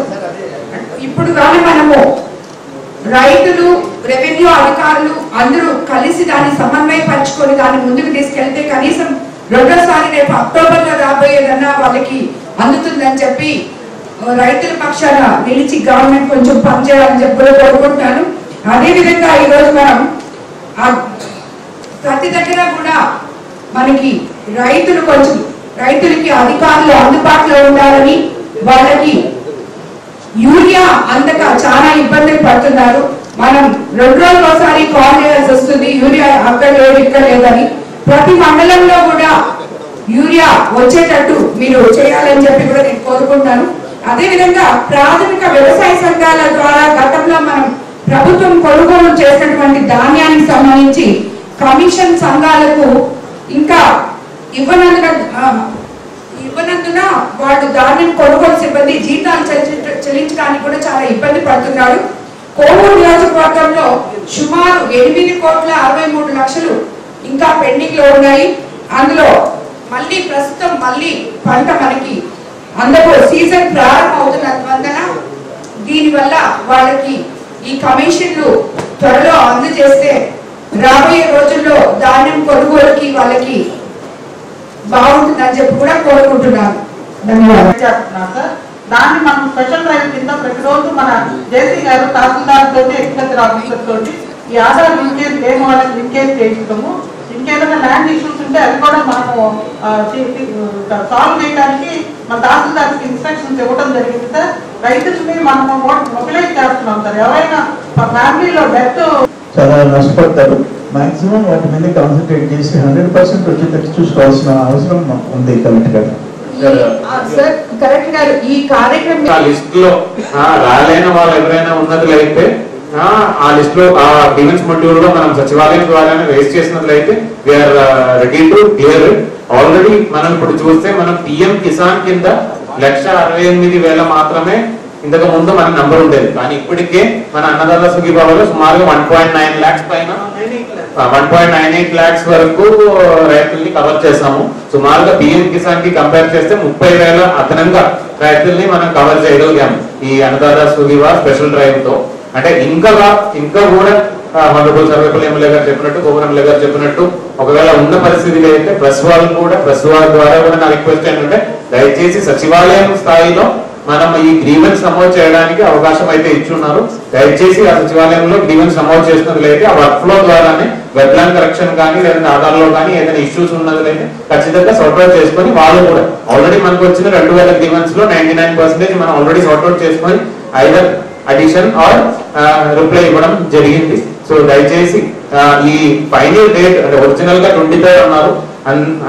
ఇప్పుడు కానీ మనము రైతులు రెవెన్యూ అధికారులు అందరూ కలిసి దాన్ని సమన్వయపరచుకొని దాన్ని ముందుకు తీసుకెళ్తే కనీసం రెండోసారి రేపు అక్టోబర్లో రాబోయేదన్నా వాళ్ళకి అందుతుందని చెప్పి రైతుల పక్షాన నిలిచి గవర్నమెంట్ కొంచెం పనిచేయాలని చెప్పి కోరుకుంటున్నాను. అదేవిధంగా ఈరోజు మనం ప్రతి దగ్గర కూడా మనకి రైతులకి అధికారులు అందుబాటులో ఉండాలని, వాళ్ళకి యూరియా అందక చాలా ఇబ్బందులు పడుతున్నారు. మనం 2 రోజులకు ఒకసారి కాల్ చేయాల్సి వస్తుంది, యూరియా అక్కడ లేదు ఇక్కడ లేదని. ప్రతి మండలంలో కూడా యూరియా వచ్చేటట్టు మీరు చేయాలని చెప్పి కూడా నేను కోరుకుంటున్నాను. అదేవిధంగా ప్రాథమిక వ్యవసాయ సంఘాల ద్వారా గతంలో మనం ప్రభుత్వం కొనుగోలు చేసినటువంటి ధాన్యానికి సంబంధించి కమిషన్ సంఘాలకు ఇంకా ఇవ్వనందున వాళ్ళు ధాన్యం కొనుగోలు సిబ్బంది జీతాలు చెల్లించడానికి కూడా చాలా ఇబ్బంది పడుతున్నారు. కోవూరు నియోజకవర్గంలో సుమారు 8,63,00,000 ఇంకా పెండింగ్ లో ఉన్నాయి. అందులో ప్రస్తుతం పంట మనకి అందరూ సీజన్ ప్రారంభం అవుతున్నందువలన దీనివల్ల వాళ్ళకి ఈ కమిషన్లు త్వరలో అందజేస్తే రాబోయే రోజుల్లో ధాన్యం కొనుగోలుకి వాళ్ళకి బాగుంటుందని చెప్పి కూడా కోరుకుంటున్నాను. ధన్యవాదాలు. దాన్ని మనం స్పెషల్ డ్రైవ్ కింద ప్రతిరోజు మన జేసీ గారు తహసీల్దార్ తోటి అగ్రికల్చర్ ఆఫీసర్ తోటి ఈ ఆధార్ లింకేజ్ లేని వాళ్ళకి లింకేజ్ చేయిస్తాము. ఇంకేదైనా ల్యాండ్ ఇష్యూస్ ఉంటే అది కూడా మనము సాల్వ్ చేయడానికి మన తహసీల్దార్కి ఇన్స్ట్రక్షన్స్ ఇవ్వడం జరిగింది సార్. రైతుల్ని మనం మొబిలైజ్ చేస్తున్నాం సార్. ఎవరైనా ఫ్యామిలీలో డెత్ చాలా నష్టపడతారు. మాక్సిమం వాటి మీద కాన్సన్ట్రేట్ చేసి 100% వచ్చేటట్టు చూసుకోవాల్సిన అవసరం ఉంది కలెక్టర్ గారు. కరెక్ట్ గారు ఈ కార్యక్రమం లిస్ట్ లో రాలేని వాళ్ళు ఎవరైనా ఉన్నట్లయితే ఆ లిస్ట్ లో ఆ డిఫెన్స్ మొడ్యూల్ లో మనం సచివాలయం ద్వారా రేస్ చేసినట్లయితే we are ready to clear. Already మనం ఇప్పుడు చూస్తే మనం PM కిసాన్ కింద 1,68,000 మాత్రమే ఇంతకు ముందు మన నంబర్ ఉండేది. కానీ ఇప్పటికే మన అన్నదాత సుఖీభావలో సుమారుగా 1.9 lakhs పైన 1.98 lakhs వరకు రైతుల్ని కవర్ చేసాము. సుమారుగా PM కిసాన్ కి కంపేర్ చేస్తే 30,000 అదనంగా రైతుల్ని మనం కవర్ చేయగలిగాము ఈ అన్నదాత సుఖీభావ స్పెషల్ డ్రైవ్ తో. అంటే ఇంకా కూడా ఆనరబుల్ సర్వేపల్లి ఎమ్మెల్యే గారు చెప్పినట్టు, కోవూరు ఎమ్మెల్యే గారు చెప్పినట్టు ఒకవేళ ఉన్న పరిస్థితిలో అయితే ప్రెస్ వాళ్ళ ద్వారా కూడా నా రిక్వెస్ట్ ఏంటంటే దయచేసి సచివాలయం స్థాయిలో మనం ఈ గ్రీవెన్స్ నమోదు చేయడానికి అవకాశం అయితే ఇచ్చున్నారు. దయచేసి ఆ సచివాలయంలో గ్రీవెన్స్ నమోదు చేసినట్లయితే ఆ వర్క్ ఫ్లో ద్వారానే వెబ్లాండ్ కరెక్షన్ కానీ లేదంటే ఆధార్లో కానీ ఏదైనా ఇష్యూస్ ఉన్నట్లయితే ఖచ్చితంగా సార్ట్అవుట్ చేసుకొని వాళ్ళు కూడా ఆల్రెడీ మనకు వచ్చిన 2,000 గ్రీవెన్స్ లో 99% మనం ఆల్రెడీ సార్ట్అవుట్ చేసుకొని ఐదర్ అడిషన్ ఆర్ రిప్లై ఇవ్వడం జరిగింది. సో దయచేసి ఈ ఫైనల్ డేట్ అంటే ఒరిజినల్ గా 23rd అన్నారు,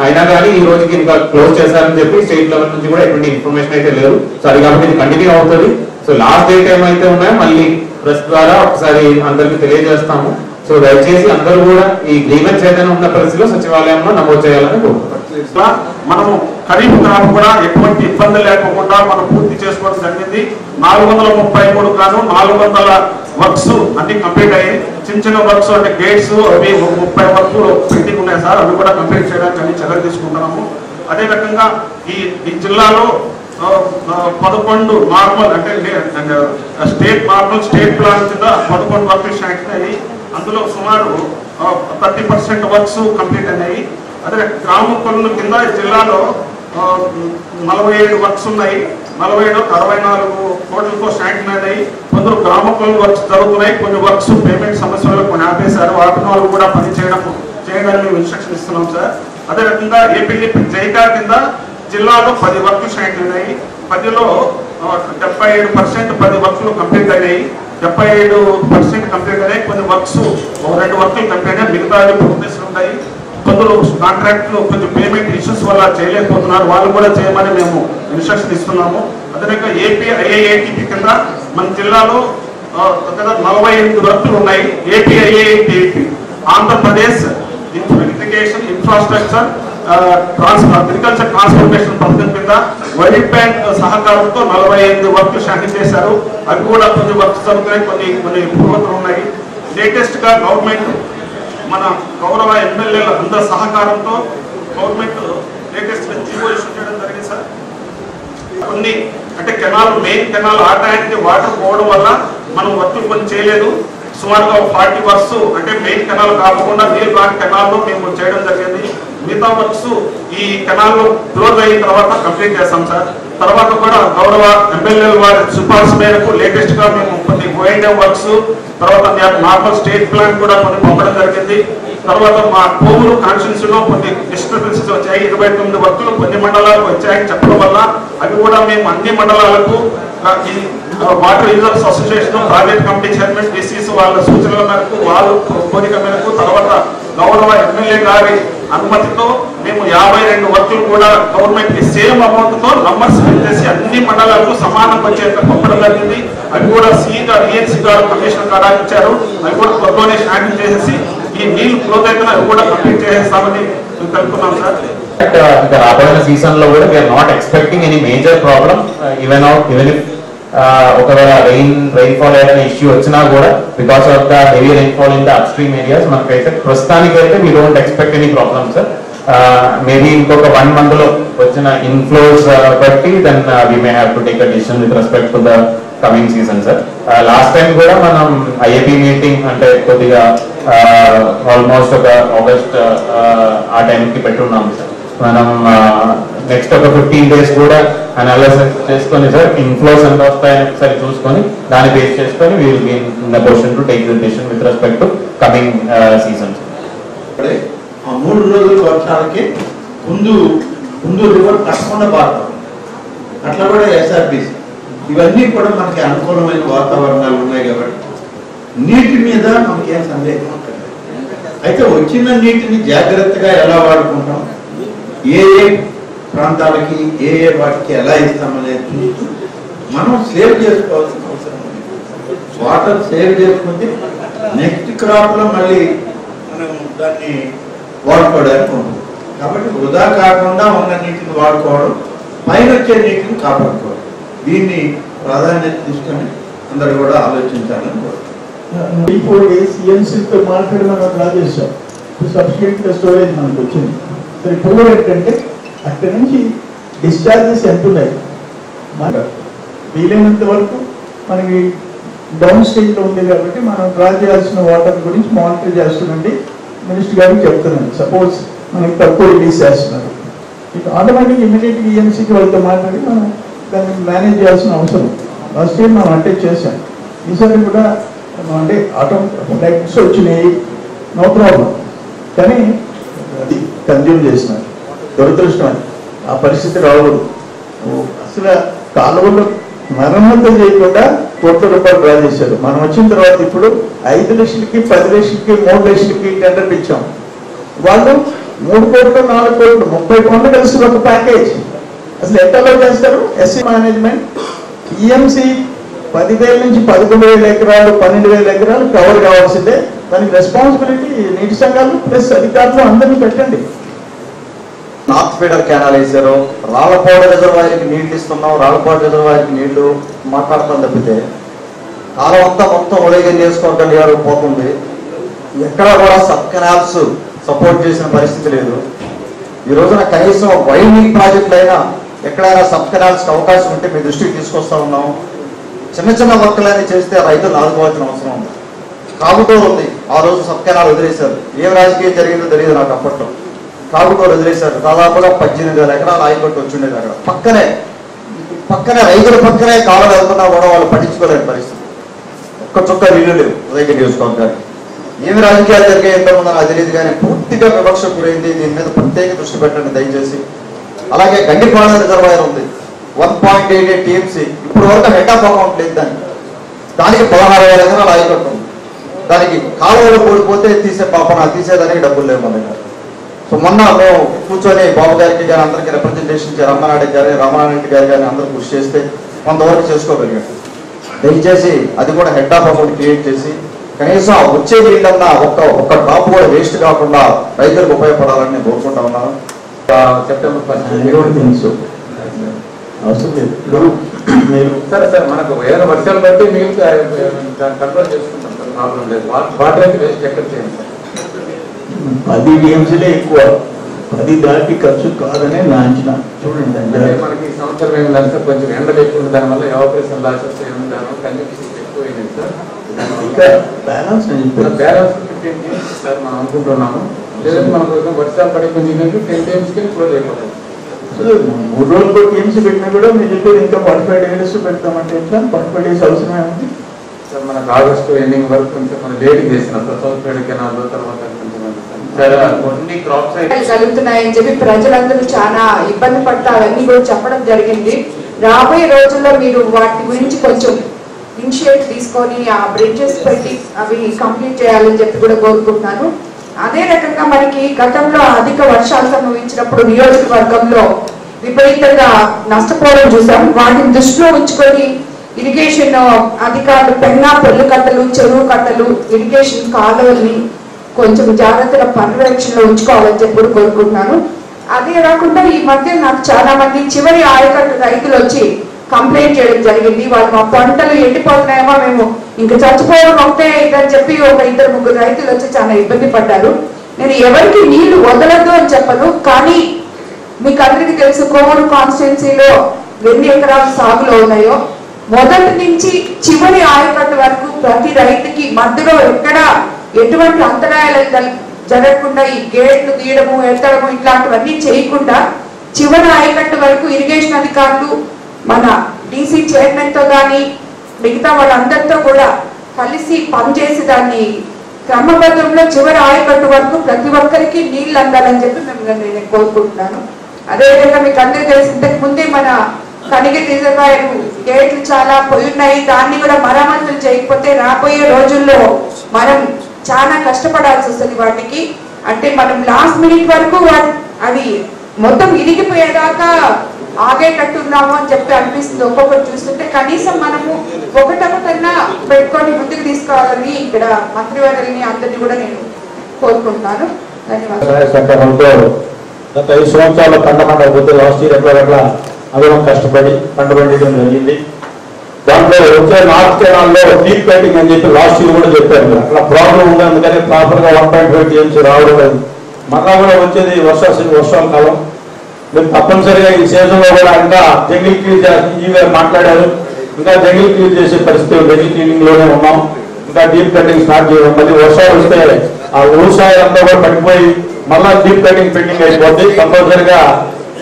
అయినా కానీ ఈ రోజుకి ఇంకా క్లోజ్ చేశారని చెప్పి స్టేట్ లెవెల్ నుంచి కూడా ఎటువంటి ఇన్ఫర్మేషన్ అయితే లేదు. సో అది కాబట్టి ఇది కంటిన్యూ అవుతుంది. సో లాస్ట్ డేట్ ఏమైతే ఉన్నాయో మళ్ళీ ప్రెస్ ద్వారా ఒకసారి అందరికి తెలియజేస్తాము. సో దయచేసి అందరూ కూడా ఈ గ్రీవెన్స్ ఏదైనా ఉన్న పరిస్థితిలో సచివాలయంలో నమోదు చేయాలని కోరుకుంటున్నాం. మనము ఖరీఫ్ క్రాప్ కూడా ఎటువంటి ఇబ్బంది లేకుండా మనం పూర్తి చేసుకోవడం జరిగింది. 433 గాను 400 వర్క్స్ అన్ని కంప్లీట్ అయ్యాయి. చిన్న వర్క్స్ అంటే గేట్స్ అవి 30 వర్క్స్ పెండింగ్ ఉన్నాయి సార్. అవి కూడా కంప్లీట్ చేయడానికి అన్ని చర్యలు తీసుకుంటున్నాము. అదే రకంగా ఈ జిల్లాలో 11 నార్మల్ అంటే స్టేట్ ప్లాన్ కింద 11 వర్క్లు శాంక్షన్ అయ్యి అందులో సుమారు 30% వర్క్స్ కంప్లీట్ అయినాయి. అదే గ్రామ పనుల కింద జిల్లాలో 47 వర్క్స్ ఉన్నాయి. 64 కోట్లతో శాంక్షన్ అయినాయి. కొందరు గ్రామ పనుల వర్క్స్ జరుగుతున్నాయి. కొన్ని వర్క్స్ పేమెంట్ సమస్యలు కొన్ని ఆపేశారు. వాటిని వాళ్ళు కూడా పని చేయడానికి మేము ఇన్స్ట్రక్షన్ ఇస్తున్నాం సార్. అదే రకంగా ఏపీలిపి జైకా కింద జిల్లాలో 10 వర్క్లు శాంక్షన్ అయినాయి. 10లో 77% 10 వర్క్లు కంప్లీట్ అయినాయి. 77% కంప్లీట్ అయినాయి. కొన్ని వర్క్స్ 2 వర్క్లు కంప్లీట్ అయినాయి. మిగతా ప్రోగ్రెస్లు ఉన్నాయి. కొందరు కాంట్రాక్ట్లు కొంచెం పేమెంట్ ఇష్యూస్ వల్ల చేయలేకపోతున్నారు. వాళ్ళు కూడా చేయమని మేము ఇన్స్ట్రక్షన్ ఇస్తున్నాము. అదేవిధంగా ఏపీ ఐఐఐటిపి కింద మన జిల్లాలో 48 వర్క్లు ఉన్నాయి. AP IIIT Andhra Pradesh irrigation infrastructure agriculture transformation పథకం కింద వరల్డ్ బ్యాంక్ సహకారంతో 48 వర్క్లు శాంక్షన్ చేశారు. అవి కూడా కొన్ని వర్క్స్ జరుగుతున్నాయి. కొన్ని పురోగతులు ఉన్నాయి. లేటెస్ట్ గా గవర్నమెంట్ మన గౌరవ ఎమ్మెల్యేల అందరి సహకారంతో గవర్నమెంట్ లేటెస్ట్ గా జీవో ఇష్యూ చేయడం జరిగింది సార్. కొన్ని అంటే మెయిన్ కెనాల్ ఆ టైంకి వాటర్ పోవడం వల్ల మనం వర్క్లు కొన్ని చేయలేదు. సుమారుగా 40 వర్క్స్ అంటే మెయిన్ కెనాల్ కాకుండా నీల్ బ్లాక్ కెనాల్లో మేము చేయడం జరిగింది. మిగతా వర్క్స్ ఈ కెనాల్లో క్లోజ్ అయిన తర్వాత కంప్లీట్ చేస్తాం సార్. తర్వాత కూడా గౌరవ ఎమ్మెల్యేల వారి సిఫార్సు మేరకు లేటెస్ట్ గా మేము కొన్ని ఓఎండ్ఎం వర్క్స్ తర్వాత నార్మల్ స్టేట్ ప్లాన్ కూడా కొన్ని పంపడం జరిగింది. తర్వాత మా కోవూరు కాన్స్టిట్యున్సీలో కొన్ని డిస్టర్బెన్సెస్ వచ్చాయి. 29 వర్క్లు కొన్ని మండలాలకు వచ్చాయని చెప్పడం వల్ల అవి కూడా మేము అన్ని మండలాలకు water users association project committee chairman DCC వాళ్ళ సూచనల మేరకు వాళ్ళ కోరిక మేరకు తర్వాత గౌరవ ఎమ్మెల్యే గారి అనుమతితో మేము 52 వర్క్లు కూడా గవర్నమెంట్ కి సేమ్ అమౌంట్ తో నంబర్స్ చేసి అన్ని మండలాలకు సమానం వచ్చేంత పంపడం జరిగింది. అవి కూడా సిఈ గారు ఈఎన్సీ గారు కమిషనర్ కాడా ఇచ్చారు. అవి కూడా త్వరలోనే శాంక్షన్ చేసేసి ఈ నీళ్లు క్లోజ్ అయితే అవి కూడా కంప్లీట్ చేసేస్తామని తెలుపుతున్నాం సార్. ఇంకా రాబోయే సీజన్ లో కూడా we are not expecting any major problem. Even if ఒకవేళ రైన్ఫాల్ ఏదైనా ఇష్యూ వచ్చినా కూడా because of the heavy rainfall in the upstream areas మనకైతే ప్రస్తుతానికి అయితే we don't expect any problem sir. Maybe ఇంకొక 1 month లో వచ్చిన ఇన్ఫ్లోస్ బట్టి then we may have to take a decision with respect to the coming season sir. Last time కూడా మనం IAP meeting అంటే కొద్దిగా ఆల్మోస్ట్ ఒక ఆగస్ట్ ఆ టైంకి పెట్టున్నాం సార్. మనం నెక్స్ట్ ఒక 15 days కూడా అనాలిసిస్ చేసుకొని సార్ ఇన్ఫ్లోస్ ఎంత వస్తాయని ఒకసారి చూసుకొని దాన్ని బేస్ చేసుకొని we'll be in the position to take the decision with respect to coming seasons. ఆ 3 రోజుల వర్షాలకి ముందు రివర్ తప్పకుండా బాగుంటుంది. అట్లా కూడా ఎస్ఆర్బిసి ఇవన్నీ కూడా మనకి అనుకూలమైన వాతావరణాలు ఉన్నాయి కాబట్టి నీటి మీద మనకి ఏం సందేహం ఉంటుంది. అయితే వచ్చిన నీటిని జాగ్రత్తగా ఎలా వాడుకుంటాం, ఏ ప్రాంతాలకి ఏ వాటికి ఎలా ఇస్తామనేది చూస్తూ మనం సేవ్ చేసుకోవాల్సిన అవసరం ఉంది. వాటర్ సేవ్ చేసుకుంటే నెక్స్ట్ క్రాప్ లో మళ్ళీ మనం దాన్ని వాడుకోవడానికి ఉంటుంది. కాబట్టి వృధా కాకుండా ఉన్న నీటిని వాడుకోవడం, పైన వచ్చే నీటిని కాపాడుకోవడం, దీన్ని ప్రాధాన్యత తీసుకొని అందరూ కూడా ఆలోచించాలని కోరుతున్నాం. 4 days EMCతో మాట్లాడి మనం డ్రా చేసాం. సబ్స్టిట్యూట్ స్టోరేజ్ మనకు వచ్చింది. సో ఇప్పుడు ఏంటంటే అక్కడి నుంచి డిశ్చార్జెస్ ఎంత ఉన్నాయి వీలైనంత వరకు మనకి డౌన్ స్టేజ్లో ఉంది కాబట్టి మనం డ్రా చేయాల్సిన వాటర్ గురించి మానిటర్ చేస్తుందండి. మినిస్టర్ గారికి చెప్తున్నాను. సపోజ్ మనకి తక్కువ రిలీజ్ చేస్తున్నారు, ఇక ఆటోమేటిక్ ఇమీడియట్గా ఈఎంసీకి వాళ్ళతో మాట్లాడి మనం దాన్ని మేనేజ్ చేయాల్సిన అవసరం. లాస్ట్ ఇయర్ మనం అంటే చేశాం. ఈసారి కూడా అంటే ఆటో ఫ్లైట్స్ వచ్చినాయి, నో ప్రాబ్లం. కానీ అది కన్జ్యూమ్ చేసినారు. దురదృష్టం ఆ పరిస్థితి రావద్దు. అసలు కాలువలు మరమ్మతు చేయకుండా కోట్ల రూపాయలు డ్రా చేశారు. మనం వచ్చిన తర్వాత ఇప్పుడు 5 లక్షలకి 10 లక్షలకి 3 లక్షలకి టెండర్ ఇచ్చాం. వాళ్ళు 3 కోట్లు 4 కోట్లు 30 కోట్లు కలిసి ఒక ప్యాకేజ్. అసలు ఎట్లా చేస్తారు? ఎస్సీ మేనేజ్మెంట్ ఈఎంసీ 10,000 నుంచి 11,000 ఎకరాలు 12,000 ఎకరాలు కవర్ కావాల్సిందే. దానికి రెస్పాన్సిబిలిటీ నీటి సంఘాలు ప్లస్ అధికారులు అందరినీ పెట్టండి. నార్త్ ఫీడర్ కెనాల్ వేసారు, రాళ్ళపాడు రిజర్వాయర్కి నీళ్లు ఇస్తున్నాం, రాళ్ళపాడు రిజర్వాయర్కి నీళ్లు మాట్లాడతాం తప్పితే కాలం అంతా మొత్తం ఉదయం చేసుకోవటం పోతుంది. ఎక్కడ కూడా సబ్ కెనాల్స్ సపోర్ట్ చేసిన పరిస్థితి లేదు. ఈ రోజున కనీసం వైడింగ్ ప్రాజెక్టులు అయినా ఎక్కడైనా సబ్ కెనాల్స్కి అవకాశం ఉంటే మీ దృష్టికి తీసుకొస్తా ఉన్నాం. చిన్న చిన్న వర్కులైనా చేస్తే రైతులు ఆదుకోవాల్సిన అవసరం ఉంది. కాగుటూరు ఉంది, ఆ రోజు సబ్ కెనాల్ వదిలేశారు. ఏం రాజకీయం జరిగిందో తెలియదు నాకు అప్పట్లో. కాగుటూరు వదిలేశారు, దాదాపుగా 18,000 ఎకరాలు ఆయకట్టు వచ్చిండేది. అక్కడ పక్కనే రైతుల పక్కనే కాలం వెళ్తున్నా కూడా వాళ్ళు పట్టించుకోలేని పరిస్థితి. ఒక్క చుక్క నీళ్లు లేవు ఉదయం నియోజకవర్గానికి. ఏమి రాజకీయాలు జరిగాయి ఎంతమంది నాకు తెలియదు, కానీ పూర్తిగా వివక్ష గురైంది. దీని మీద ప్రత్యేక దృష్టి పెట్టండి దయచేసి. అలాగే గండిపాడ రిజర్వాయర్ ఉంది, 1.88 TMC. ఇప్పుడు వరకు హెడ్ ఆఫ్ అకౌంట్ లేదు దానికి 16,000 ఎకరాలు ఆయకట్టు ఉంది. దానికి కాలువలు కూడిపోతే తీసేదానికి డబ్బులు లేవు మన దగ్గర. సో మొన్న మేము కూర్చొని బాబు గారికి కానీ అందరికీ రిప్రజెంటేషన్ ఇచ్చి రామారెడ్డి గారు కానీ అందరూ కృషి చేస్తే కొంతవరకు చేసుకోగలిగాడు. దయచేసి అది కూడా హెడ్ ఆఫ్ అకౌంట్ క్రియేట్ చేసి కనీసం వచ్చే నీళ్ళన్నా ఒక్క డ్రాప్ కూడా వేస్ట్ కాకుండా రైతులకు ఉపయోగపడాలని నేను కోరుకుంటా ఉన్నాను. సెప్టెంబర్ 1 అవసరం లేదు. సరే సార్, మనకు ఏదైనా వర్షాలు బట్టి మీరు కంట్రోల్ చేసుకుంటాం సార్, ప్రాబ్లం లేదు. వాటర్ అయితే వేస్ట్ ఎక్కడ చేయండి సార్. 10 TMCలే ఎక్కువ, 10 దాటి ఖర్చు కాదనే నా అంచనా. చూడండి మనకి ఈ సంవత్సరం ఏమి లేదు సార్, కొంచెం ఎండలు ఎక్కువ దానివల్ల ఎవాపరేషన్ లాసెస్ ఏమి దానివల్ల కంజంప్షన్ ఎక్కువైంది సార్. ఇంకా బ్యాలెన్స్ బ్యాలెన్స్ 15 TMC సార్ మనం అనుకుంటున్నాము. లేదంటే మనకు వర్షాలు పడే కొంచెం 10 TMCకి క్లోజ్ అయిపోతుంది. 3 రోజులు TMC పెట్టినా కూడా మీరు చెప్పేది ఇంకా 45 days పెడతామంటే ఎట్లా? 45 days అవసరమే ఉంది సార్. మనకు ఆగస్టు ఎండింగ్ వరకు కొంచెం మనం లేట్ చేసిన సౌత్ కెనాల్ తర్వాత కొన్ని క్రాప్స్ కలుగుతున్నాయని చెప్పి ప్రజలందరూ చాలా ఇబ్బంది పడతా అవన్నీ కూడా చెప్పడం జరిగింది. రాబోయే రోజుల్లో మీరు వాటి గురించి కొంచెం ఇనిషియేట్ తీసుకొని ఆ బ్రిడ్జెస్ పెట్టి అవి కంప్లీట్ చేయాలని చెప్పి కూడా కోరుకుంటున్నాను. అదే రకంగా మనకి గతంలో అధిక వర్షాలు సంభవించినప్పుడు నియోజకవర్గంలో విపరీతంగా నష్టపోవడం చూసాం. వాటిని దృష్టిలో ఉంచుకొని ఇరిగేషన్ అధికారులు పెన్నా పొల్లు కట్టలు, చెరువు కట్టలు, ఇరిగేషన్ కాలువల్ని కొంచెం జాగ్రత్తగా పర్యవేక్షణలో ఉంచుకోవాలని చెప్పి కోరుకుంటున్నాను. అదే కాకుండా ఈ మధ్య నాకు చాలా మంది చివరి ఆయకట్టు రైతులు వచ్చి కంప్లైంట్ చేయడం జరిగింది. వాళ్ళు మా పంటలు ఎండిపోతున్నాయేమో, మేము ఇంకా చచ్చిపోవడం ఒకటే ఇదని చెప్పి ఒక 2-3 రైతులు వచ్చి చాలా ఇబ్బంది పడ్డారు. నేను ఎవరికి నీళ్లు వదలద్దు అని చెప్పను, కానీ మీకు అందరికీ తెలుసు కోవూరు కాన్స్టిట్యున్సీలో ఎన్ని ఎకరాలు సాగులో ఉన్నాయో. మొదటి నుంచి చివరి ఆయకట్టు వరకు ప్రతి రైతుకి మధ్యలో ఎక్కడ ఎటువంటి అంతరాయాలు జరగకుండా ఈ గేట్లు తీయడము, ఎత్తడము ఇట్లాంటివన్నీ చేయకుండా చివరి ఆయకట్టు వరకు ఇరిగేషన్ అధికారులు మన DC చైర్మన్ తో కానీ మిగతా వాళ్ళందరితో కూడా కలిసి పనిచేసి దాన్ని క్రమబద్ధంలో చివరి ఆయకట్టు వరకు ప్రతి ఒక్కరికి నీళ్లు అందాలని చెప్పి నేను కోరుకుంటున్నాను. అదేవిధంగా మీకు అందరికీ తెలిసి ఇంతకు ముందే మన కనిగిరి రిజర్వాయర్ గేట్లు చాలా పోయున్నాయి. దాన్ని కూడా మరమ్మతులు చేయకపోతే రాబోయే రోజుల్లో మనం చాలా కష్టపడాల్సి వస్తుంది వాటికి. అంటే మనం లాస్ట్ మినిట్ వరకు అవి మొత్తం ఇరిగిపోయేదాకా ఆగేటట్టున్నాము అని చెప్పి అనిపిస్తుంది ఒక్కొక్కటి చూస్తుంటే. కనీసం మనము ఒకటొకటన్నా పెట్టుకొని ముందుకు తీసుకోవాలని ఇక్కడ మంత్రివర్యుల్ని అందరినీ కూడా నేను కోరుకుంటున్నాను. ధన్యవాదాలు. గత 5 సంవత్సరాల పంట పండకపోతే లాస్ట్ ఇయర్ ఎట్లా అందరం కష్టపడి పంట పండించడం జరిగింది. దాంట్లో వచ్చే నార్త్ కెనాల్లో డీప్ కటింగ్ అని చెప్పి లాస్ట్ ఇయర్ కూడా చెప్పారు. అట్లా ప్రాబ్లం ఉంది, అందుకని ప్రాపర్ గా 1.5 TMC రావడం లేదు. మళ్ళా కూడా వచ్చేది వర్షాల కాలం. మీరు తప్పనిసరిగా ఈ సీజన్ లో కూడా ఇంకా జంగిల్ క్లీన్ మాట్లాడారు. ఇంకా జంగిల్ క్లీన్ చేసే పరిస్థితి జంగిల్ క్లీనింగ్ లోనే ఉన్నాం. ఇంకా డీప్ కటింగ్ స్టార్ట్ చేయడం. మళ్ళీ వర్షాలు వస్తే ఆ వ్యవసాయం అంతా కూడా పడిపోయి మళ్ళా డీప్ కటింగ్ పెండింగ్ అయిపోద్ది. కంపల్సరిగా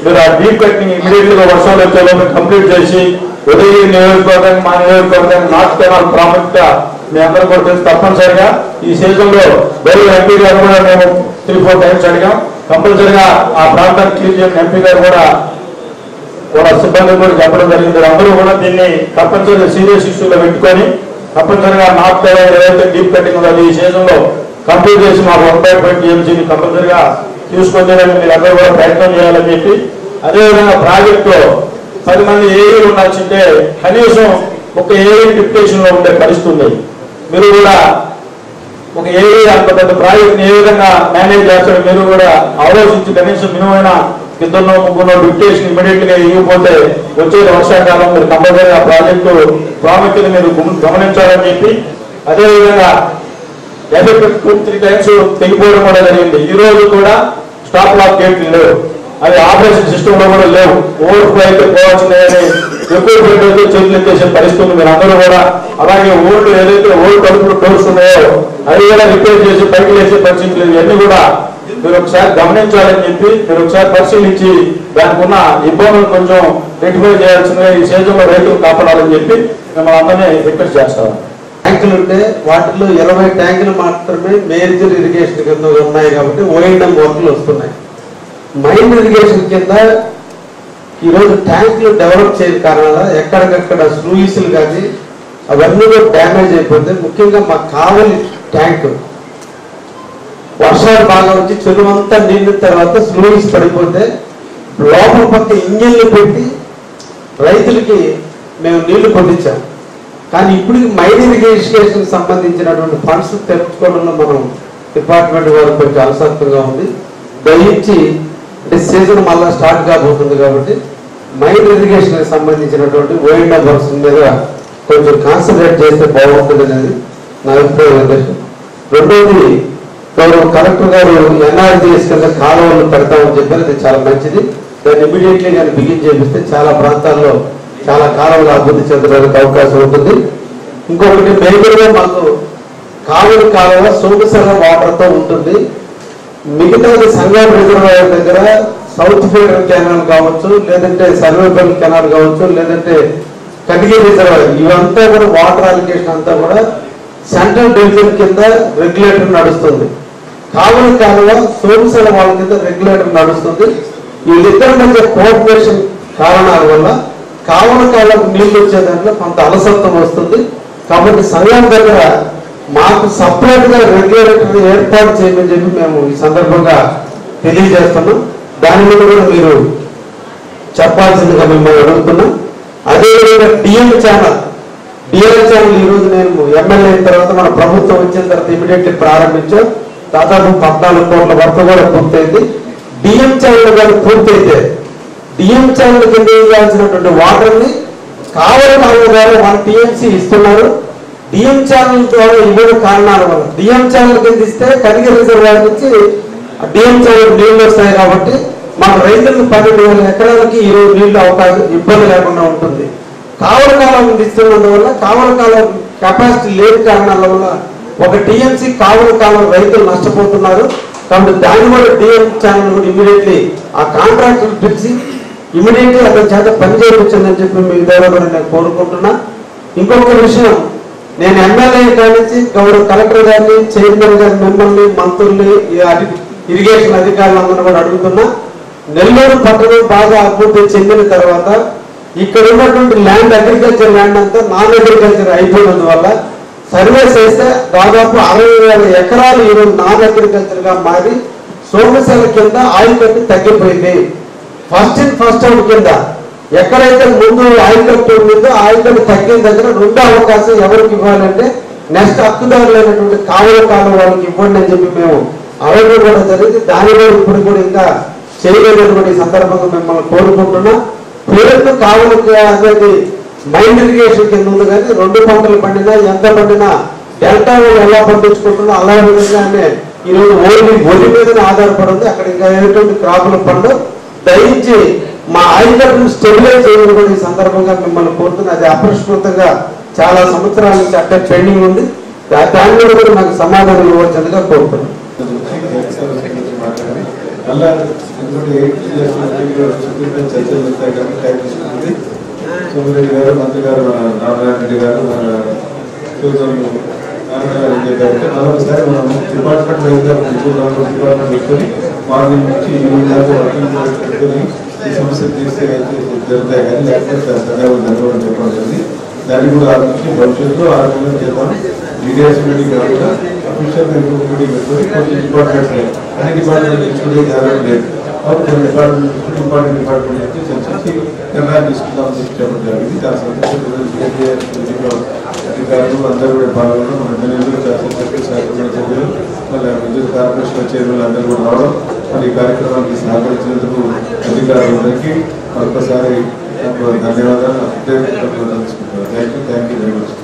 మీరు ఆ డీప్ కటింగ్ ఇమీడియట్ గా వర్షాలు వచ్చేలోపు కంప్లీట్ చేసి ఉదయం నియోజకవర్గానికి మా నియోజకవర్గానికి నార్త్ కెనాల్ ప్రాముఖ్యత మీ అందరూ కూడా తెలిసి తప్పనిసరిగా ఈ సీజన్ లో గౌరవ MP గారు కూడా మేము 3-4 times అడిగాం. కంపల్సరిగా ఆ ప్రాంతాన్ని క్లీన్ చేయడం MP గారు కూడా సిబ్బంది కూడా చెప్పడం జరిగింది. అందరూ కూడా దీన్ని తప్పనిసరిగా సీరియస్ ఇష్యూలో పెట్టుకొని తప్పనిసరిగా నార్త్ కెనాల్ ఏదైతే డీప్ కటింగ్ ఉందో ఈ సీజన్ లో కంప్లీట్ చేసి మాకు 1.5 TMCని కంపల్సరిగా తీసుకొచ్చేదానికి మీరు అందరూ కూడా ప్రయత్నం చేయాలని చెప్పి, అదేవిధంగా ప్రాజెక్టులో 10 మంది ఏఈలు ఉండాల్సింటే కనీసం ఒక ఏఐ డిప్యుటేషన్ లో ఉండే పరిస్థితి ఉంది. మీరు కూడా ఒక ఏఐ అంత పెద్ద ప్రాజెక్ట్ ఏ విధంగా మేనేజ్ చేస్తారో మీరు కూడా ఆలోచించి కనీసం మినిమైన ఇద్దరు ముగ్గురు డిప్యుటేషన్ ఇమీడియట్ గా ఇవ్వకపోతే వచ్చే వర్షాకాలం మీరు కంపల్సరీ ఆ ప్రాజెక్టు ప్రాముఖ్యత మీరు గమనించాలని చెప్పి, అదేవిధంగా ఎఫెక్ట్ 2-3 టైమ్స్ తెగిపోవడం కూడా జరిగింది. ఈ రోజు కూడా స్టాప్ లాక్ గేట్లు లేవు, అది ఆపరేషన్ సిస్టమ్ లో కూడా లేవు. ఓవర్ఫ్లో అయితే పోవాల్సిందని ఎక్కువ పెట్టి చేతులు ఎత్తేసే పరిస్థితులు మీరు అందరూ కూడా, అలాగే ఓల్డ్ ఏదైతే ఓల్డ్ తలుపులు డోర్స్ ఉన్నాయో అవి కూడా రిపేర్ చేసి పైకి వేసే పరిస్థితులు ఇవన్నీ కూడా మీరు ఒకసారి గమనించాలని చెప్పి మీరు ఒకసారి పరిశీలించి దానికి ఉన్న ఇబ్బందులు కొంచెం రెక్టిఫై చేయాల్సిన ఈ సీజన్లో రైతులు కాపాడాలని చెప్పి మిమ్మల్ని అందరినీ రిక్వెస్ట్ చేస్తాం. ట్యాంకులు ఉంటే వాటిలో 20 ట్యాంకులు మాత్రమే మేజర్ ఇరిగేషన్ కింద ఉన్నాయి కాబట్టి ఓఎండ్ఎం వర్క్లు వస్తున్నాయి. మైన్ ఇరిగేషన్ కింద ఈరోజు ట్యాంకులు డెవలప్ చేయని కారణాల ఎక్కడికక్కడ స్లూయిస్లు కానీ అవన్నీ కూడా డ్యామేజ్ అయిపోతే, ముఖ్యంగా మా కావలి ట్యాంకు వర్షాలు బాగా వచ్చి చెరువంతా నిండిన తర్వాత స్లూయిస్ పడిపోతే లోపల పక్క ఇంజిన్లు పెట్టి రైతులకి మేము నీళ్లు పొందించాం. కానీ ఇప్పటికి మైన్ ఇరిగేషన్ సంబంధించినటువంటి ఫండ్స్ తెచ్చుకోవడంలో మనం డిపార్ట్మెంట్ వారు కొంచెం అలసత్వంగా ఉంది. దయించి అంటే సీజన్ మళ్ళీ స్టార్ట్ కాబోతుంది కాబట్టి మైన్ ఇరిగేషన్ సంబంధించినటువంటి ఓఎండ్ఎం వర్క్స్ మీద కొంచెం కాన్సన్ట్రేట్ చేస్తే బాగుంటుంది అనేది నా అభిప్రాయం. రెండోది గౌరవ కలెక్టర్ గారు ఎన్ఆర్జీఎస్ కింద కాలువలు పెడతామని చెప్పారు, అది చాలా మంచిది. దాన్ని ఇమీడియట్లీ కానీ బిగిన్ చేపిస్తే చాలా ప్రాంతాల్లో చాలా కాలంలో అభివృద్ధి చెందడానికి అవకాశం ఉంటుంది. ఇంకొకటి మేజర్గా మాకు కావలి కాలువ సోమసర వాటర్తో ఉంటుంది. మిగతా సంగం రిజర్వాయర్ దగ్గర సౌత్ ఫీడర్ కెనాల్ కావచ్చు, లేదంటే సర్వేపల్లి కెనాల్ కావచ్చు, లేదంటే కటిగిరి రిజర్వాయర్, ఇవంతా కూడా వాటర్ అలికేషన్ అంతా కూడా సెంట్రల్ డివిజన్ కింద రెగ్యులేటర్ నడుస్తుంది. కావలి కాలువ సోమసర వాళ్ళ కింద రెగ్యులేటర్ నడుస్తుంది. వీళ్ళిద్దరి మధ్య కోఆర్డినేషన్ కారణాల వల్ల కావలి కాలువకు నీళ్లు వచ్చే దాంట్లో కొంత అలసత్వం వస్తుంది. కాబట్టి సంఘం దగ్గర మాకు సపరేట్ గా రెగ్యులేటర్ ఏర్పాటు చేయమని చెప్పి మేము ఈ సందర్భంగా తెలియజేస్తున్నాం. దాని మీద కూడా మీరు చెప్పాల్సిందిగా మిమ్మల్ని అడుగుతున్నాం. అదేవిధంగా డిఎం ఛానల్ ఈరోజు నేను ఎమ్మెల్యే అయిన తర్వాత మన ప్రభుత్వం వచ్చిన తర్వాత ఇమీడియట్లీ ప్రారంభించాం. దాదాపు 14 కోట్ల వర్క్ కూడా పూర్తయింది. డిఎం ఛానల్ కానీ పూర్తయితే డిఎం ఛానల్ కింద ఇవ్వాల్సినటువంటి వాటర్ ని కావలి కాలువ ద్వారా 1 టీఎంసీ ఇస్తున్నారు. డిఎం ఛానల్ ద్వారా ఇవ్వడం కారణాల వల్ల డిఎం ఛానల్ కింద ఇస్తే కనిగిరి రిజర్వాయర్ నుంచి డిఎం ఛానల్ నీళ్లు వస్తాయి కాబట్టి మన రైతులకు 12,000 ఎకరాలకి ఈరోజు నీళ్లు అవకాశం ఇబ్బంది లేకుండా ఉంటుంది. కావలి కాలం ఇస్తున్నందువల్ల కావలి కాలం కెపాసిటీ లేని కారణాల వల్ల 1 టీఎంసీ కావలి కాలం రైతులు నష్టపోతున్నారు. కాబట్టి దాని వల్ల డిఎం ఛానల్ కూడా ఇమీడియట్లీ ఆ కాంట్రాక్టర్ పిలిచి ఇమీడియట్లీ అతని చేత పని చేయించండి చెప్పి మీ ద్వారా కూడా నేను కోరుకుంటున్నా. ఇంకొక విషయం, నేను ఎమ్మెల్యే కానించి గౌరవ కలెక్టర్ గారిని, చైర్మన్ గారి, మిమ్మల్ని, మంత్రుల్ని, ఇరిగేషన్ అధికారులందరూ కూడా అడుగుతున్నా, నెల్లూరు పట్టణం బాగా అభివృద్ధి చెందిన తర్వాత ఇక్కడ ఉన్నటువంటి ల్యాండ్ అగ్రికల్చర్ ల్యాండ్ అంతా నాన్ అగ్రికల్చర్ అయిపోయినందువల్ల సర్వే చేస్తే దాదాపు 60,000 ఎకరాలు ఈరోజు నాన్ అగ్రికల్చర్ గా మారి సోమశిల కింద ఆయిల్ కట్టు తగ్గిపోయింది. ఫస్ట్ ఇన్ ఫస్ట్ అవుట్ కింద ఎక్కడైతే ముందు ఆయిల్ కట్టు ఉందో ఆయిల్ కట్టు తగ్గిన దగ్గర రెండో అవకాశం ఎవరికి ఇవ్వాలంటే నెక్స్ట్ హక్కుదారులైనటువంటి కావలి కాలం వాళ్ళకి ఇవ్వండి అని చెప్పి మేము అడగడం కూడా జరిగింది. దానిలో ఇప్పుడు కూడా ఇంకా చేయలేనటువంటి సందర్భంగా మిమ్మల్ని కోరుకుంటున్నా. పేరుతో కావలి అనేది మైండ్ ఇరిగేషన్ కింద ఉంది, కానీ 2 పంటలు పండినా ఎంత పండినా డెల్టా ఎలా పండించుకుంటున్నా అలా విధంగానే ఈరోజు ఓన్లీ ఒడి మీదనే ఆధారపడి ఉంది. అక్కడ ఇంకా ఏటువంటి క్రాపుల పండు దయించి మా ఆయిల్ స్టెబిలైజ్ చేయడం కూడా ఈ సందర్భంగా మిమ్మల్ని కోరుతున్నా. అది అపరిష్కృతంగా చాలా సంవత్సరాల నుంచి అట్టే పెండింగ్ ఉంది. దాని మీద కూడా నాకు సమాధానం ఇవ్వచ్చుగా కోరుతున్నాను. సోమిరెడ్డి గారు, మంత్రి గారు, మన నారాయణ రెడ్డి గారు, మన నారాయణ మరొకసారి మనం డిపార్ట్మెంట్ డిపార్ట్మెంట్ పెట్టుకొని మార్నింగ్ నుంచి ఈవినింగ్ దాకా వర్కింగ్ పెట్టుకొని ఈ సమస్యలు తీస్తే జరుగుతాయి, కానీ లేకపోతే సగం జరగడం చెప్పడం జరిగింది. దాన్ని కూడా ఆలోచించి భవిష్యత్తులో ఆరోగ్యం చేద్దాం. లీడర్స్ మీటింగ్ కాకుండా అఫీషియల్ మీటింగ్ పెట్టుకొని కొన్ని డిపార్ట్మెంట్స్ అన్ని డిపార్ట్మెంట్ తెచ్చుకునే జరగడం లేదు. ఇంపార్టెంట్ డిపార్ట్మెంట్ అయితే చర్చించి నిర్ణయాలు తీసుకుందామని చెప్పడం జరిగింది. చాలా సంతోషం. అధికారులు అందరూ కూడా పాల్గొనడం, మన ఎమ్మెల్యేలు, శాసనసభ్యులు, శాసనసభ సభ్యులు, మళ్ళీ విద్యుత్ కార్పొరేషన్ చైర్మన్లు అందరూ కూడా రావడం, మరి ఈ కార్యక్రమానికి సహకరించినందుకు అధికారులందరికీ మరొకసారి ధన్యవాదాలు తెలుసుకుంటున్నాను. Thank you very much.